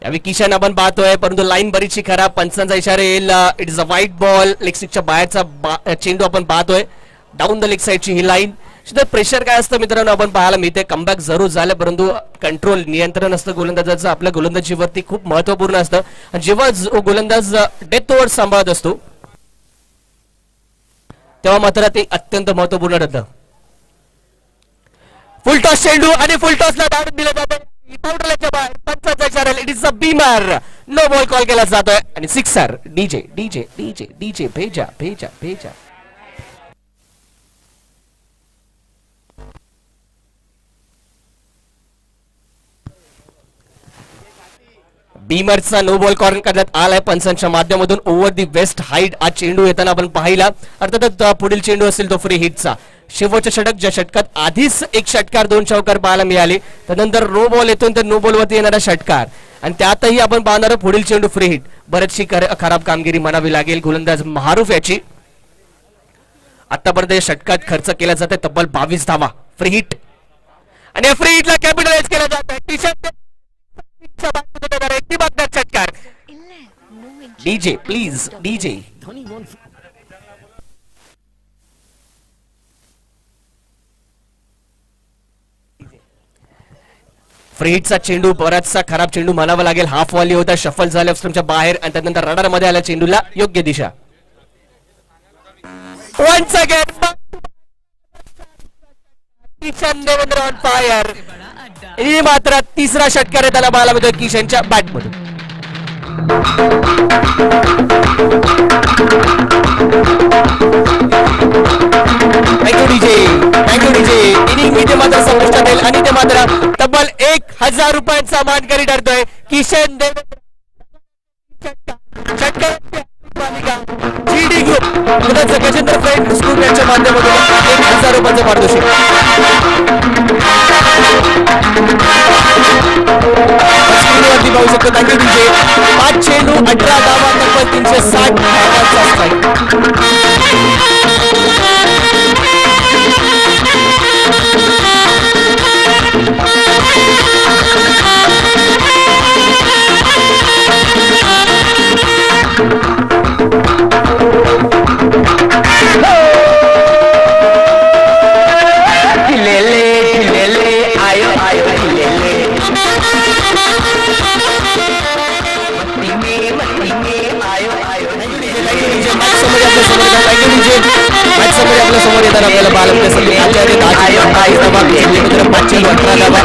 यावेळी किशन आपण पाहतोय, परंतु लाईन बरीचशी खराब. पंचांचा इशारा येईल. It is a white ball. Leg स्टिकच्या बाहेरचा चेंडू आपण पाहतोय. डाऊन द लेग साईडची ही लाईन. प्रेशर काय असतं मित्रांनो आपण पाहायला मिळते. कमबॅक जरूर झालं, परंतु कंट्रोल नियंत्रण असतं गोलंदाजाचं. आपल्या गोलंदाजीवरती खूप महत्वपूर्ण असतं. जेव्हा गोलंदाज डेथ ओव्हर सांभाळत असतो तेव्हा मात्र ते अत्यंत महत्वपूर्ण ठरतं. फुलटॉस चेंडू आणि फुलटॉसला धाडून दिलं जातं. पंचाचा इशारा. It is a beamer. No ball call केला जातोय आणि sixer. DJ DJ DJ DJ भेजा भेजा भेजा. बीमरचा नो बॉल कॉर्न करण्यात आलाय पंचांच्या माध्यमातून. ओव्हर दी वेस्ट हाईट हा चेंडू येताना आपण पाहिला. अर्थातच पुढील चेंडू असेल तो फ्री हिटचा. शेवटच्या षटक, ज्या षटकात आधीच एक षटकार 2 चौकार पाहायला मिळाले, त्यानंतर नो बॉल येतो तर नो बॉल वरती येणारा षटकार आणि त्यातही आपण पाहणार पुढील चेंडू फ्री हिट. बरेचशी खराब कामगिरी म्हणावी लागेल गोलंदाज महारूफ याची. आतापर्यंत या षटकात खर्च केला जाते तब्बल 22 धावा. फ्री हिट आणि या फ्री हिटला कॅपिटलाइज केला जात आहे. षटकार. DJ please DJ. फ्री हिटचा चेंडू बराचसा खराब चेंडू म्हणावा लागेल. हाफ वॉली होता, शफल झाले स्टंपच्या बाहेर आणि त्यानंतर रडार मध्ये आल्या चेंडूला योग्य दिशा. Once again Kishan Devendra on fire. ही मात्र तिसरा षटकार आहे त्याला बाला मिळतोय किशनच्या बॅट मधून. Thank you DJ. इनिंग इथे मात्र संपुष्टात येईल आणि ते मात्र तब्बल 1000 रुपयांचा मानकरी ठरतोय Kishan Devendra. GD group Gajendra friends group यांच्या माध्यमातून 1000 रुपयांचं पारितोषिक. पाहू शकतो. Thank you DJ. 5 चेंडू 18 धावा तब्बल 360 धावांचा स्ट्राईक. आपल्या समोर येतात आपल्याला बालक संदीप आचार्य 10 धावा, मित्र 5 चेंडू 18 धावा,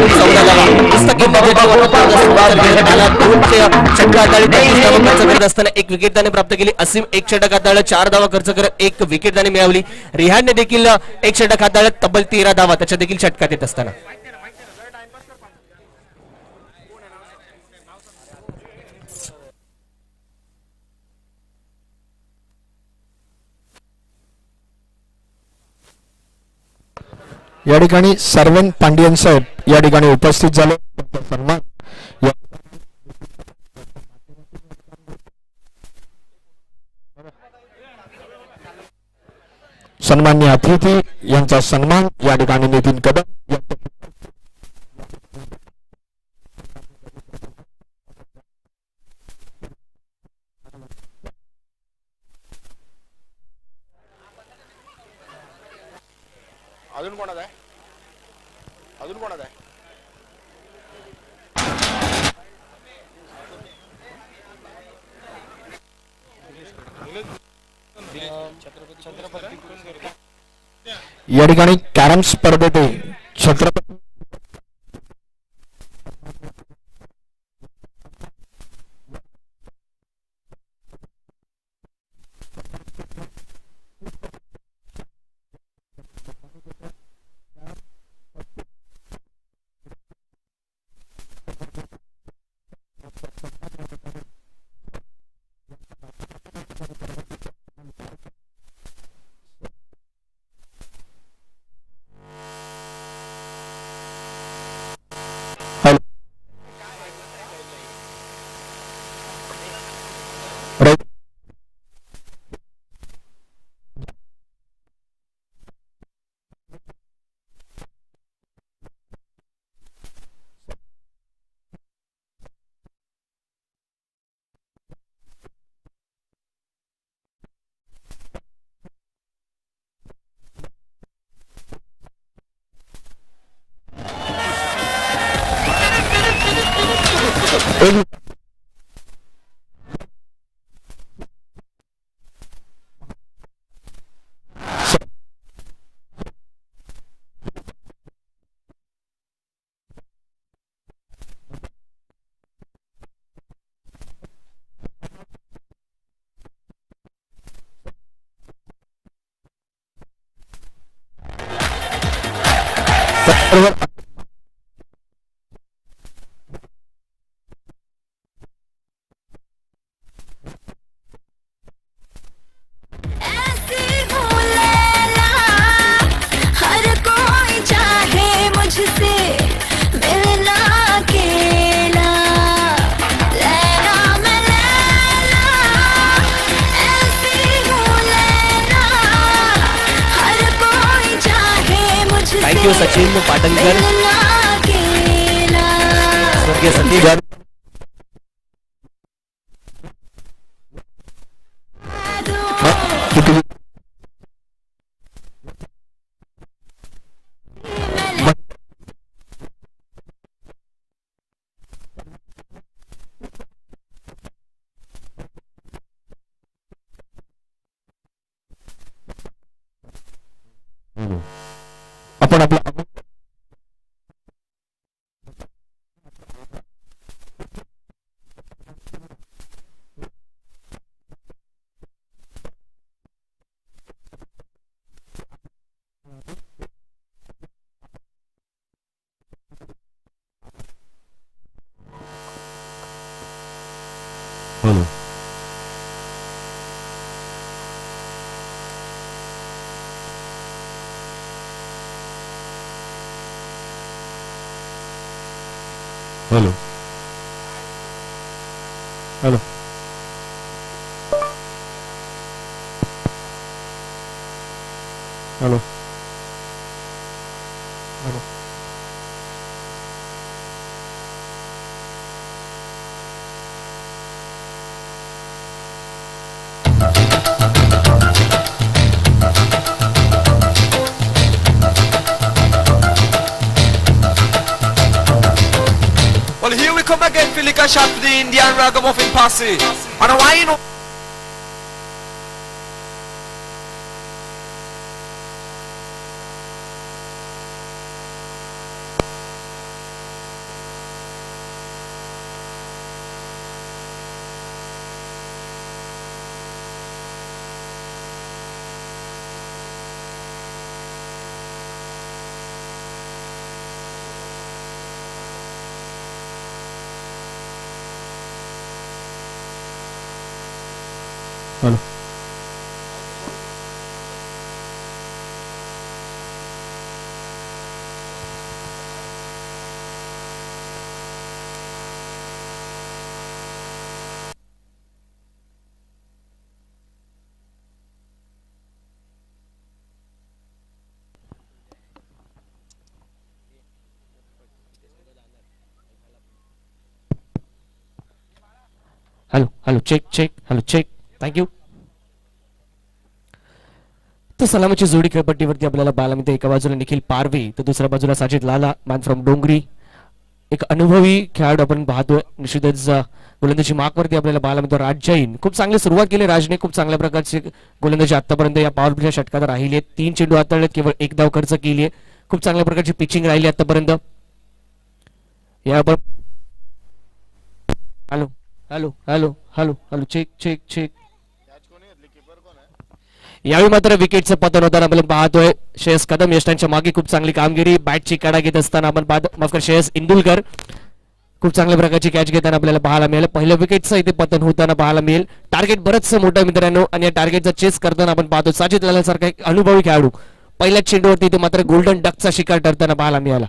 14 धावा. पुस्तकी षटकार करत असताना 1 विकेट त्याने प्राप्त केली. असीम 1 षटक हाताळलं, 4 धावा खर्च करत 1 विकेट त्याने मिळवली. रिहानने देखील 1 षटक हाताळत तब्बल 13 धावा त्याच्या देखील षटकात येत असताना. या ठिकाणी सर्वेन पांडियन साहेब या ठिकाणी उपस्थित झाले. सन्मान सन्मान्य अतिथी यांचा सन्मान या ठिकाणी नितीन कदम. अजून कोणाचा आहे? अजून कोणाचा आहे? या ठिकाणी कॅरम स्पर्धेत छत्रपती बरोबर ऐसी हूँ लैला, हर कोई चाहे मुझसे मिलना अकेला। लैला मैं लैला, ऐसी हूँ लैला, हर कोई चाहे मुझसे थँक्यू सचिन पाटणकर, मिलना अकेला। स्वर्गीय संदीप किती आपण आपला hello hello hello hello hello Well, here we come again for lick a shot for the Indian Ragamuffin posse. And why you know? Hello hello hello check check hello check thank you. तर सलामीची जोडी खेळपट्टीवरती आपल्याला पाहायला मिळते. एका बाजूला निखिल पारवे तर दुसऱ्या बाजूला साजिद लाला मॅन फ्रॉम डोंगरी. एक अनुभवी खेळाडू आपण पाहतोय. निश्चितच गोलंदाजी मार्कवरती आपल्याला पाहायला मिळतो राज जैन. खूप चांगली सुरुवात केली राजने. खूप चांगल्या प्रकारची गोलंदाजी आतापर्यंत या पॉवर प्लेच्या षटकात राहिली आहे. 3 चेंडू हाताळलेत, केवळ 1 धाव खर्च केली आहे. खूप चांगल्या प्रकारची पिचिंग राहिली आतापर्यंत. यावर hello hello hello hello hello check check check. यावेळी मात्र विकेटचं पतन होताना आपण पाहतोय. श्रेयस कदम यष्टांच्या मागे खूप चांगली कामगिरी. बॅटची कडा घेत असताना आपण माफ कर श्रेयस इंदुलकर खूप चांगल्या प्रकारची कॅच घेताना आपल्याला पाहायला मिळेल. पहिल्या विकेटचं इथे पतन होताना पाहायला मिळेल. टार्गेट बरंच मोठं मित्रांनो आणि या टार्गेटचा चेस करताना आपण पाहतो साजिद लाला सारखा एक अनुभवी खेळाडू पहिल्याच चेंडूवरती इथे मात्र गोल्डन डकचा शिकार ठरताना पाहायला मिळाला.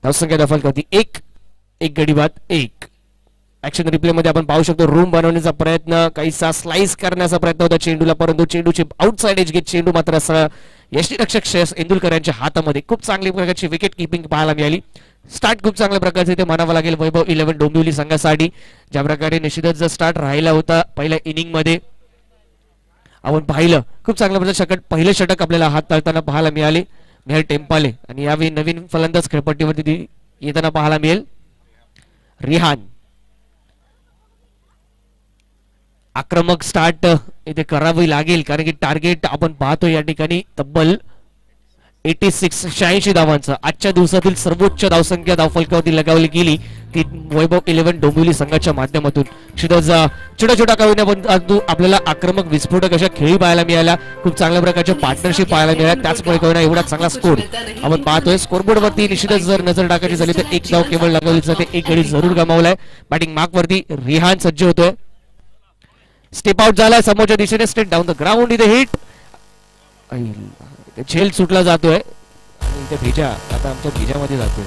धावसंख्या दफल करती 1 गडी बाद 1. ऍक्शन रिप्ले मध्ये आपण पाहू शकतो रूम बनवण्याचा प्रयत्न, काहीसा स्लाइस करण्याचा प्रयत्न होता चेंडूला, परंतु चेंडूची आउटसाइड एज घेत चेंडू मात्र यष्टीरक्षक श्रेयस इंदुलकर यांच्या हातामध्ये. खूप चांगली प्रकारची विकेट किपिंग पाहायला मिळाली. स्टार्ट खूप चांगल्या प्रकारचे ते म्हणावं लागेल वैभव 11 डोंबिवली संघासाठी. ज्या प्रकारे निश्चितच जर स्टार्ट राहिला होता पहिल्या इनिंग मध्ये आपण पाहिलं, खूप चांगल्या प्रकारचे पहिले षटक आपल्याला हात तळताना पाहायला मिळाले मेहर टेम्पाले. आणि यावेळी नवीन फलंदाज खेळपट्टीवरती येताना पाहायला मिळेल रिहान. आक्रमक स्टार्ट इथे करावी लागेल कारण की टार्गेट आपण पाहतो या ठिकाणी तब्बल 86 86 धावांचा आजच्या दिवसातील सर्वोच्च धावसंख्या धावफलकावरती लगावली गेली ती वैभव 11 डोंबिवली संघाच्या माध्यमातून. क्षितिज छोट्या छोट्या का होईना पण आपल्याला आक्रमक विस्फोटक अशा खेळी पाहायला मिळाल्या, खूप चांगल्या प्रकारच्या पार्टनरशिप पाहायला मिळाल्या, त्याचमुळे का होईना एवढा चांगला स्कोर आपण पाहतोय. स्कोरबोर्ड वरती निश्चितच जर नजर टाकायची झाली तर एक धाव केवळ लगावली जाते, एक गडी जरूर गमावलाय. बॅटिंग मार्क वरती रिहान सज्ज होतोय, स्टेप आउट झालाय समोरच्या दिशेने, स्ट्रेट डाऊन द ग्राउंड इथे हिट, झेल सुटला जातोय आणि इथे भेजा आता आमच्या भेजामध्ये जातोय.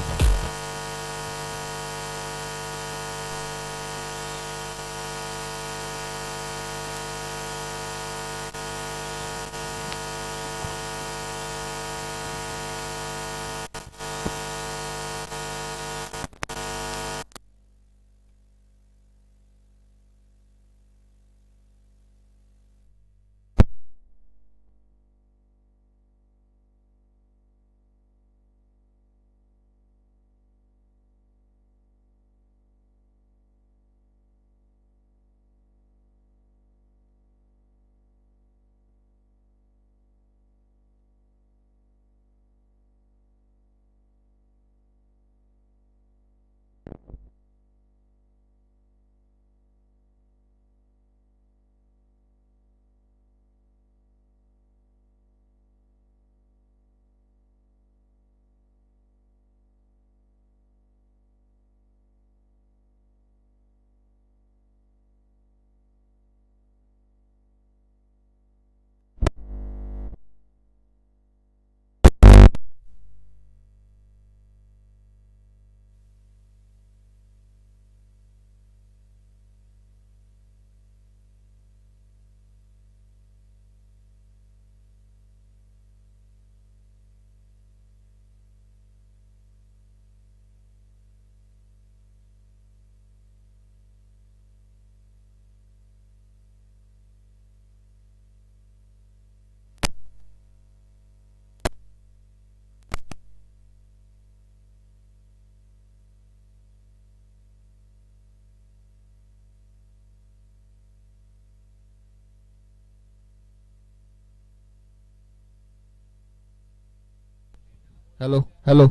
Hello hello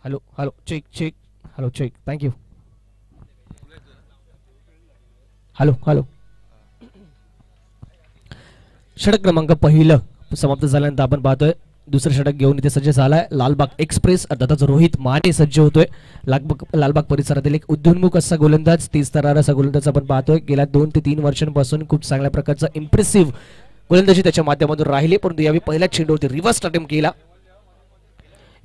hello hello check check hello check thank you. Hello hello षटक क्रमांक पहिलं समाप्त झाल्यानंतर आपण पाहतोय दुसरं षटक घेऊन इथे सज्ज झालाय लालबाग एक्सप्रेस, अर्थातच रोहित माने सज्ज होतोय. लालबाग परिसरातील एक उद्योन्मुख असा गोलंदाज, 30 तरार असा गोलंदाज आपण पाहतोय. गेल्या 2 ते 3 वर्षांपासून खूप चांगल्या प्रकारचा इम्प्रेसिव्ह गोलंदाजी त्याच्या माध्यमातून राहिली, परंतु यावेळी पहिल्याच चेंडूवरती रिव्हर्स अटेम्प्ट केला.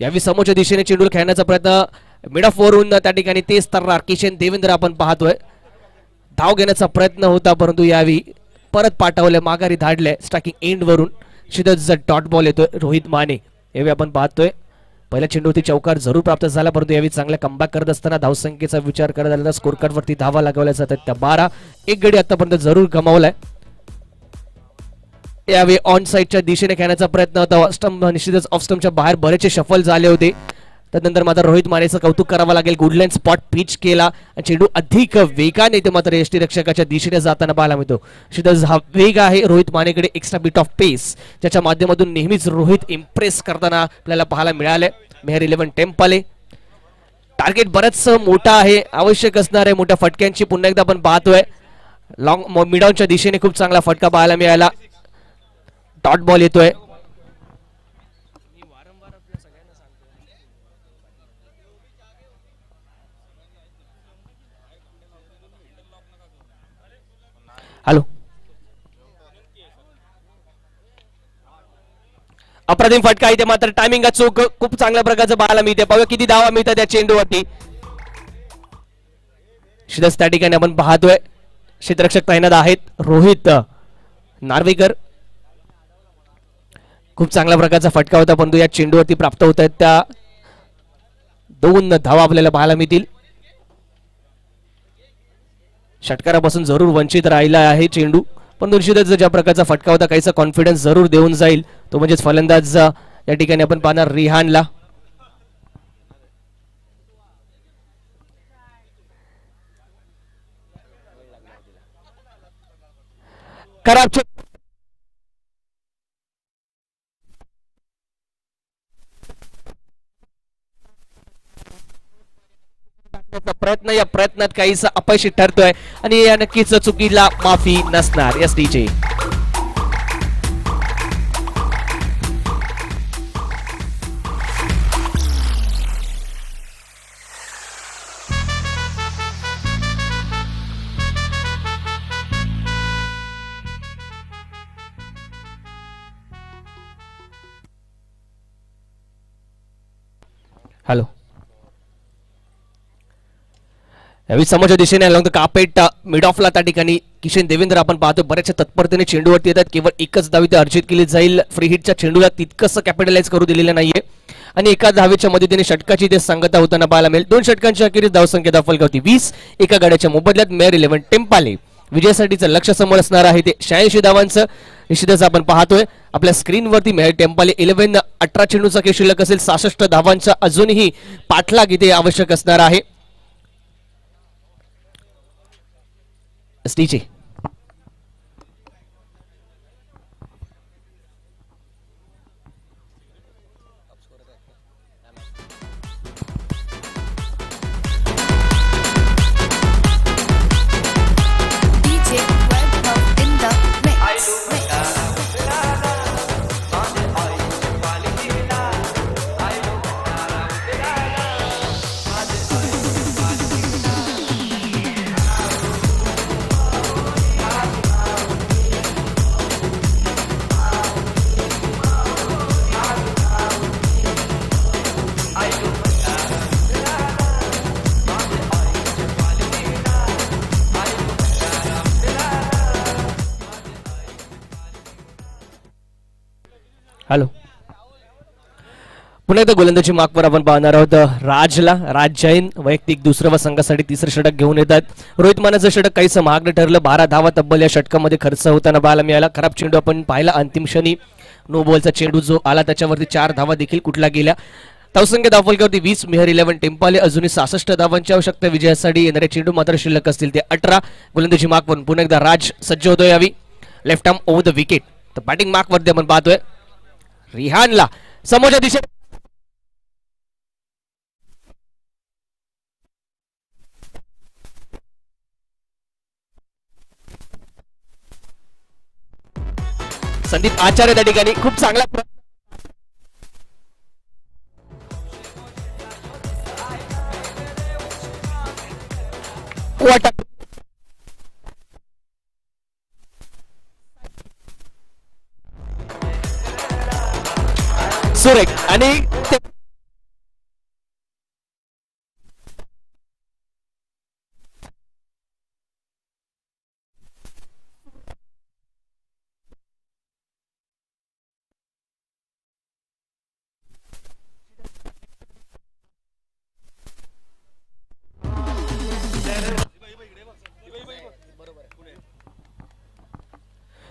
यावेळी समोरच्या दिशेने चेंडूवर खेळण्याचा प्रयत्न मिड ऑफ वरून त्या ठिकाणी 30 तरार किशन देवेंद्र आपण पाहतोय. धाव घेण्याचा प्रयत्न होता परंतु यावेळी परत पाठवले, माघारी धाडले स्ट्रायकिंग एंड वरून. शिदत डॉट बॉल येतोय रोहित माने. यावेळी आपण पाहतोय पहिल्या चेंडूवरती चौकार जरूर प्राप्त झाला, परंतु यावेळी चांगला कमबॅक करत असताना धावसंख्येचा विचार करत आलेला स्कोर कार्ड वरती धावा लागवल्या जातात त्या 12. एक गडी आतापर्यंत जरूर गमावलाय. यावेळी ऑन साईडच्या दिशेने खेळण्याचा प्रयत्न होता, स्टंप निश्चितच ऑफ स्टंपच्या बाहेर बरेचसे शफल झाले होते. त्यानंतर मात्र रोहित मानेचं कौतुक करावं लागेल, गुडलँड स्पॉट पिच केला आणि चेंडू अधिक वेगाने ते मात्र यष्टी रक्षकाच्या दिशेने जाताना पाहायला मिळतो. निश्चितच हा वेग आहे रोहित मानेकडे, एक्स्ट्रा बिट ऑफ पेस ज्याच्या माध्यमातून नेहमीच रोहित इम्प्रेस करताना आपल्याला पाहायला मिळाले. मेहर 11 टेम्पाले टार्गेट बरंच मोठा आहे, आवश्यक असणार आहे मोठ्या फटक्यांची. पुन्हा एकदा आपण पाहतोय लॉंग मिडॉनच्या दिशेने खूप चांगला फटका पाहायला मिळाला. डॉट बॉल येतोय. हॅलो अप्रतिम फटका इथे मात्र टायमिंग चूक खूप चांगल्या प्रकारचं पाहायला मिळते. पाहूया किती धावा मिळतात त्या चेंडूवरती. शिदस त्या ठिकाणी आपण पाहतोय क्षेत्ररक्षक तैनात आहेत रोहित नार्वेकर. खूप चांगल्या प्रकारचा फटका होता परंतु या चेंडूवरती प्राप्त होत आहेत त्या 2 धावा आपल्याला पाहायला मिळतील. षटकारापासून जरूर वंचित राहिला आहे चेंडू, पण निश्चितच ज्या प्रकारचा फटका होता काहीचा कॉन्फिडन्स जरूर देऊन जाईल तो म्हणजेच फलंदाज या ठिकाणी आपण पाहणार रिहानला. खराब करण्याचा प्रयत्न, या प्रयत्नात काहीसा अपयशी ठरतोय आणि या नक्कीच चुकीला माफी नसणार. S DJ hello. यावेळी समोरच्या दिशेने अलॉंग द कार्पेट मिड ऑफला त्या ठिकाणी किशन देवेंद्र आपण पाहतो बऱ्याचशा तत्परतेने चेंडूवरती येतात. केवळ एकच धाव इथे अर्जित केली जाईल. फ्री हिटच्या चेंडूला तितकंसं कॅपिटलाइज करू दिलेलं नाहीये आणि एका धावेच्या मदतीने षटकाची ते सांगता होताना पाहायला मिळेल. 2 षटकांच्या अखेरीस धावसंख्या दाफलगावती 20. एका गाड्याच्या मोबदल्यात मेयर 11 टेम्पाले विजयासाठीचं लक्ष समोर असणार आहे ते 86 धावांचं. निश्चितच आपण पाहतोय आपल्या स्क्रीनवरती मेहर टेम्पाले 11 18 चेंडूचा खेळ शिल्लक असेल. 66 धावांचा अजूनही पाठलाग इथे आवश्यक असणार आहे. DJ DJ Webhub in the mix. Hello. पुन्हा एकदा गोलंदाजी मार्कवर आपण पाहणार आहोत राज जैन वैयक्तिक दुसरं व संघासाठी तिसरं षटक घेऊन येतात. रोहित मानाचं षटक काहीसं महाग ठरलं. 12 धावा तब्बल या षटकामध्ये खर्च होताना पाहायला मिळाला. खराब चेंडू आपण पाहिला अंतिम क्षणी. नो बॉलचा चेंडू जो आला त्याच्यावरती 4 धावा देखील कुठला गेल्या. धावसंख्या दाफलकावरती 20. मेहर 11 टेम्पाले अजूनही 66 धावांची आवश्यकता विजयासाठी. येणारे चेंडू मात्र शिल्लक असतील ते 18. गोलंदाजी मार्कवर पुन्हा एकदा राज सज्ज होतोय. यावी left arm over the wicket. तर बॅटिंग मार्कवरती आपण पाहतोय रिहानला समोरच्या दिशेने संदीप आचार्य त्या ठिकाणी खूप चांगला सुरेख आणि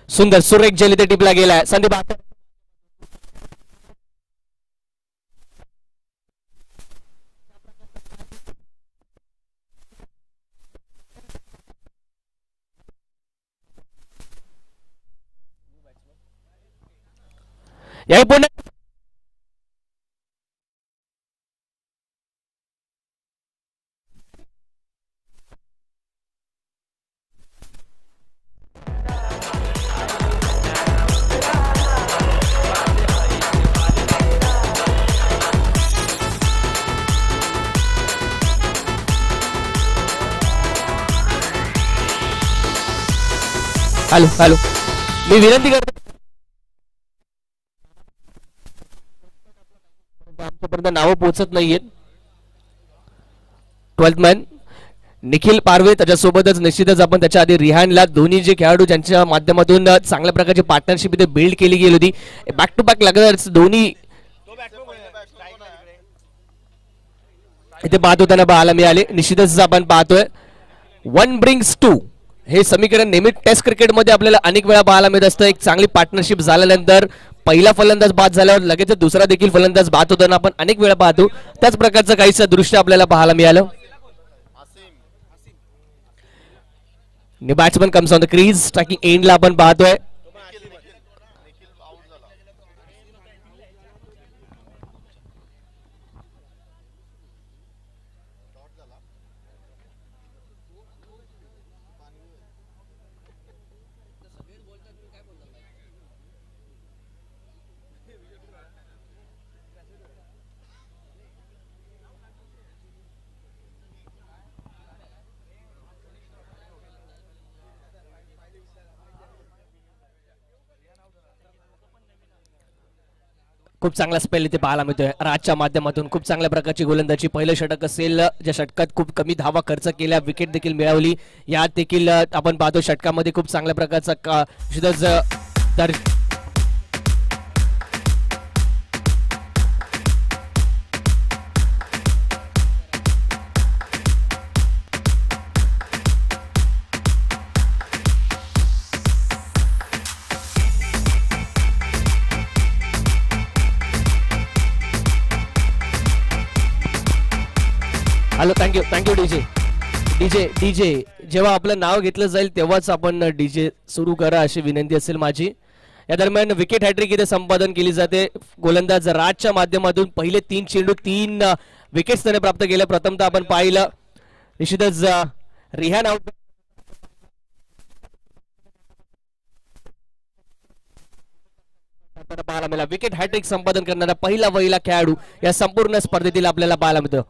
सुंदर सुरेख जेल इथे टिपला गेलाय. संदीप याही पुन्हा हॅलो हॅलो मी विनंती करतो आमच्यापर्यंत नावं पोहोचत नाहीयेत. 12th मॅन निखिल पारवे त्याच्यासोबतच निश्चितच आपण त्याच्या आधी रिहानला दोन्ही जे खेळाडू ज्यांच्या माध्यमातून चांगल्या प्रकारची पार्टनरशिप इथे बिल्ड केली गेली होती. बॅक टू बॅक लगेच दोन्ही इथे पाहत होताना पाहायला मिळाले. निश्चितच आपण पाहतोय 1 brings 2 हे समीकरण नेहमी टेस्ट क्रिकेटमध्ये आपल्याला अनेक वेळा पाहायला मिळत असतं. एक चांगली पार्टनरशिप झाल्यानंतर पहिला फलंदाज बाद झाल्यावर लगेच दुसरा देखील फलंदाज बाद होताना आपण अनेक वेळा पाहतो. त्याच प्रकारचं काहीसं दृश्य आपल्याला पाहायला मिळालं. Batsman comes on the crease striking एंडला आपण पाहतोय. खूप चांगला स्पेल इथे पाहायला मिळतोय राजच्या माध्यमातून. खूप चांगल्या प्रकारची गोलंदाजी. पहिलं षटक असेल ज्या षटकात खूप कमी धावा खर्च केल्या, विकेट देखील मिळवली. यात देखील आपण पाहतो षटकामध्ये खूप चांगल्या प्रकारचा हॅलो, थँक्यू डीजे. डीजे जेव्हा आपलं नाव घेतलं जाईल तेव्हाच आपण डीजे सुरू करा अशी विनंती असेल माझी. या दरम्यान विकेट हॅट्रिक इथे संपादन केली जाते. गोलंदाज राजच्या माध्यमातून पहिले 3 चेंडू 3 विकेट्स त्याने प्राप्त केल्या. प्रथमतः आपण पाहिलं निश्चितच रिहान आउट पाहायला मिळाला. विकेट हॅट्रिक संपादन करणारा पहिला खेळाडू या संपूर्ण स्पर्धेतील आपल्याला पाहायला मिळतो.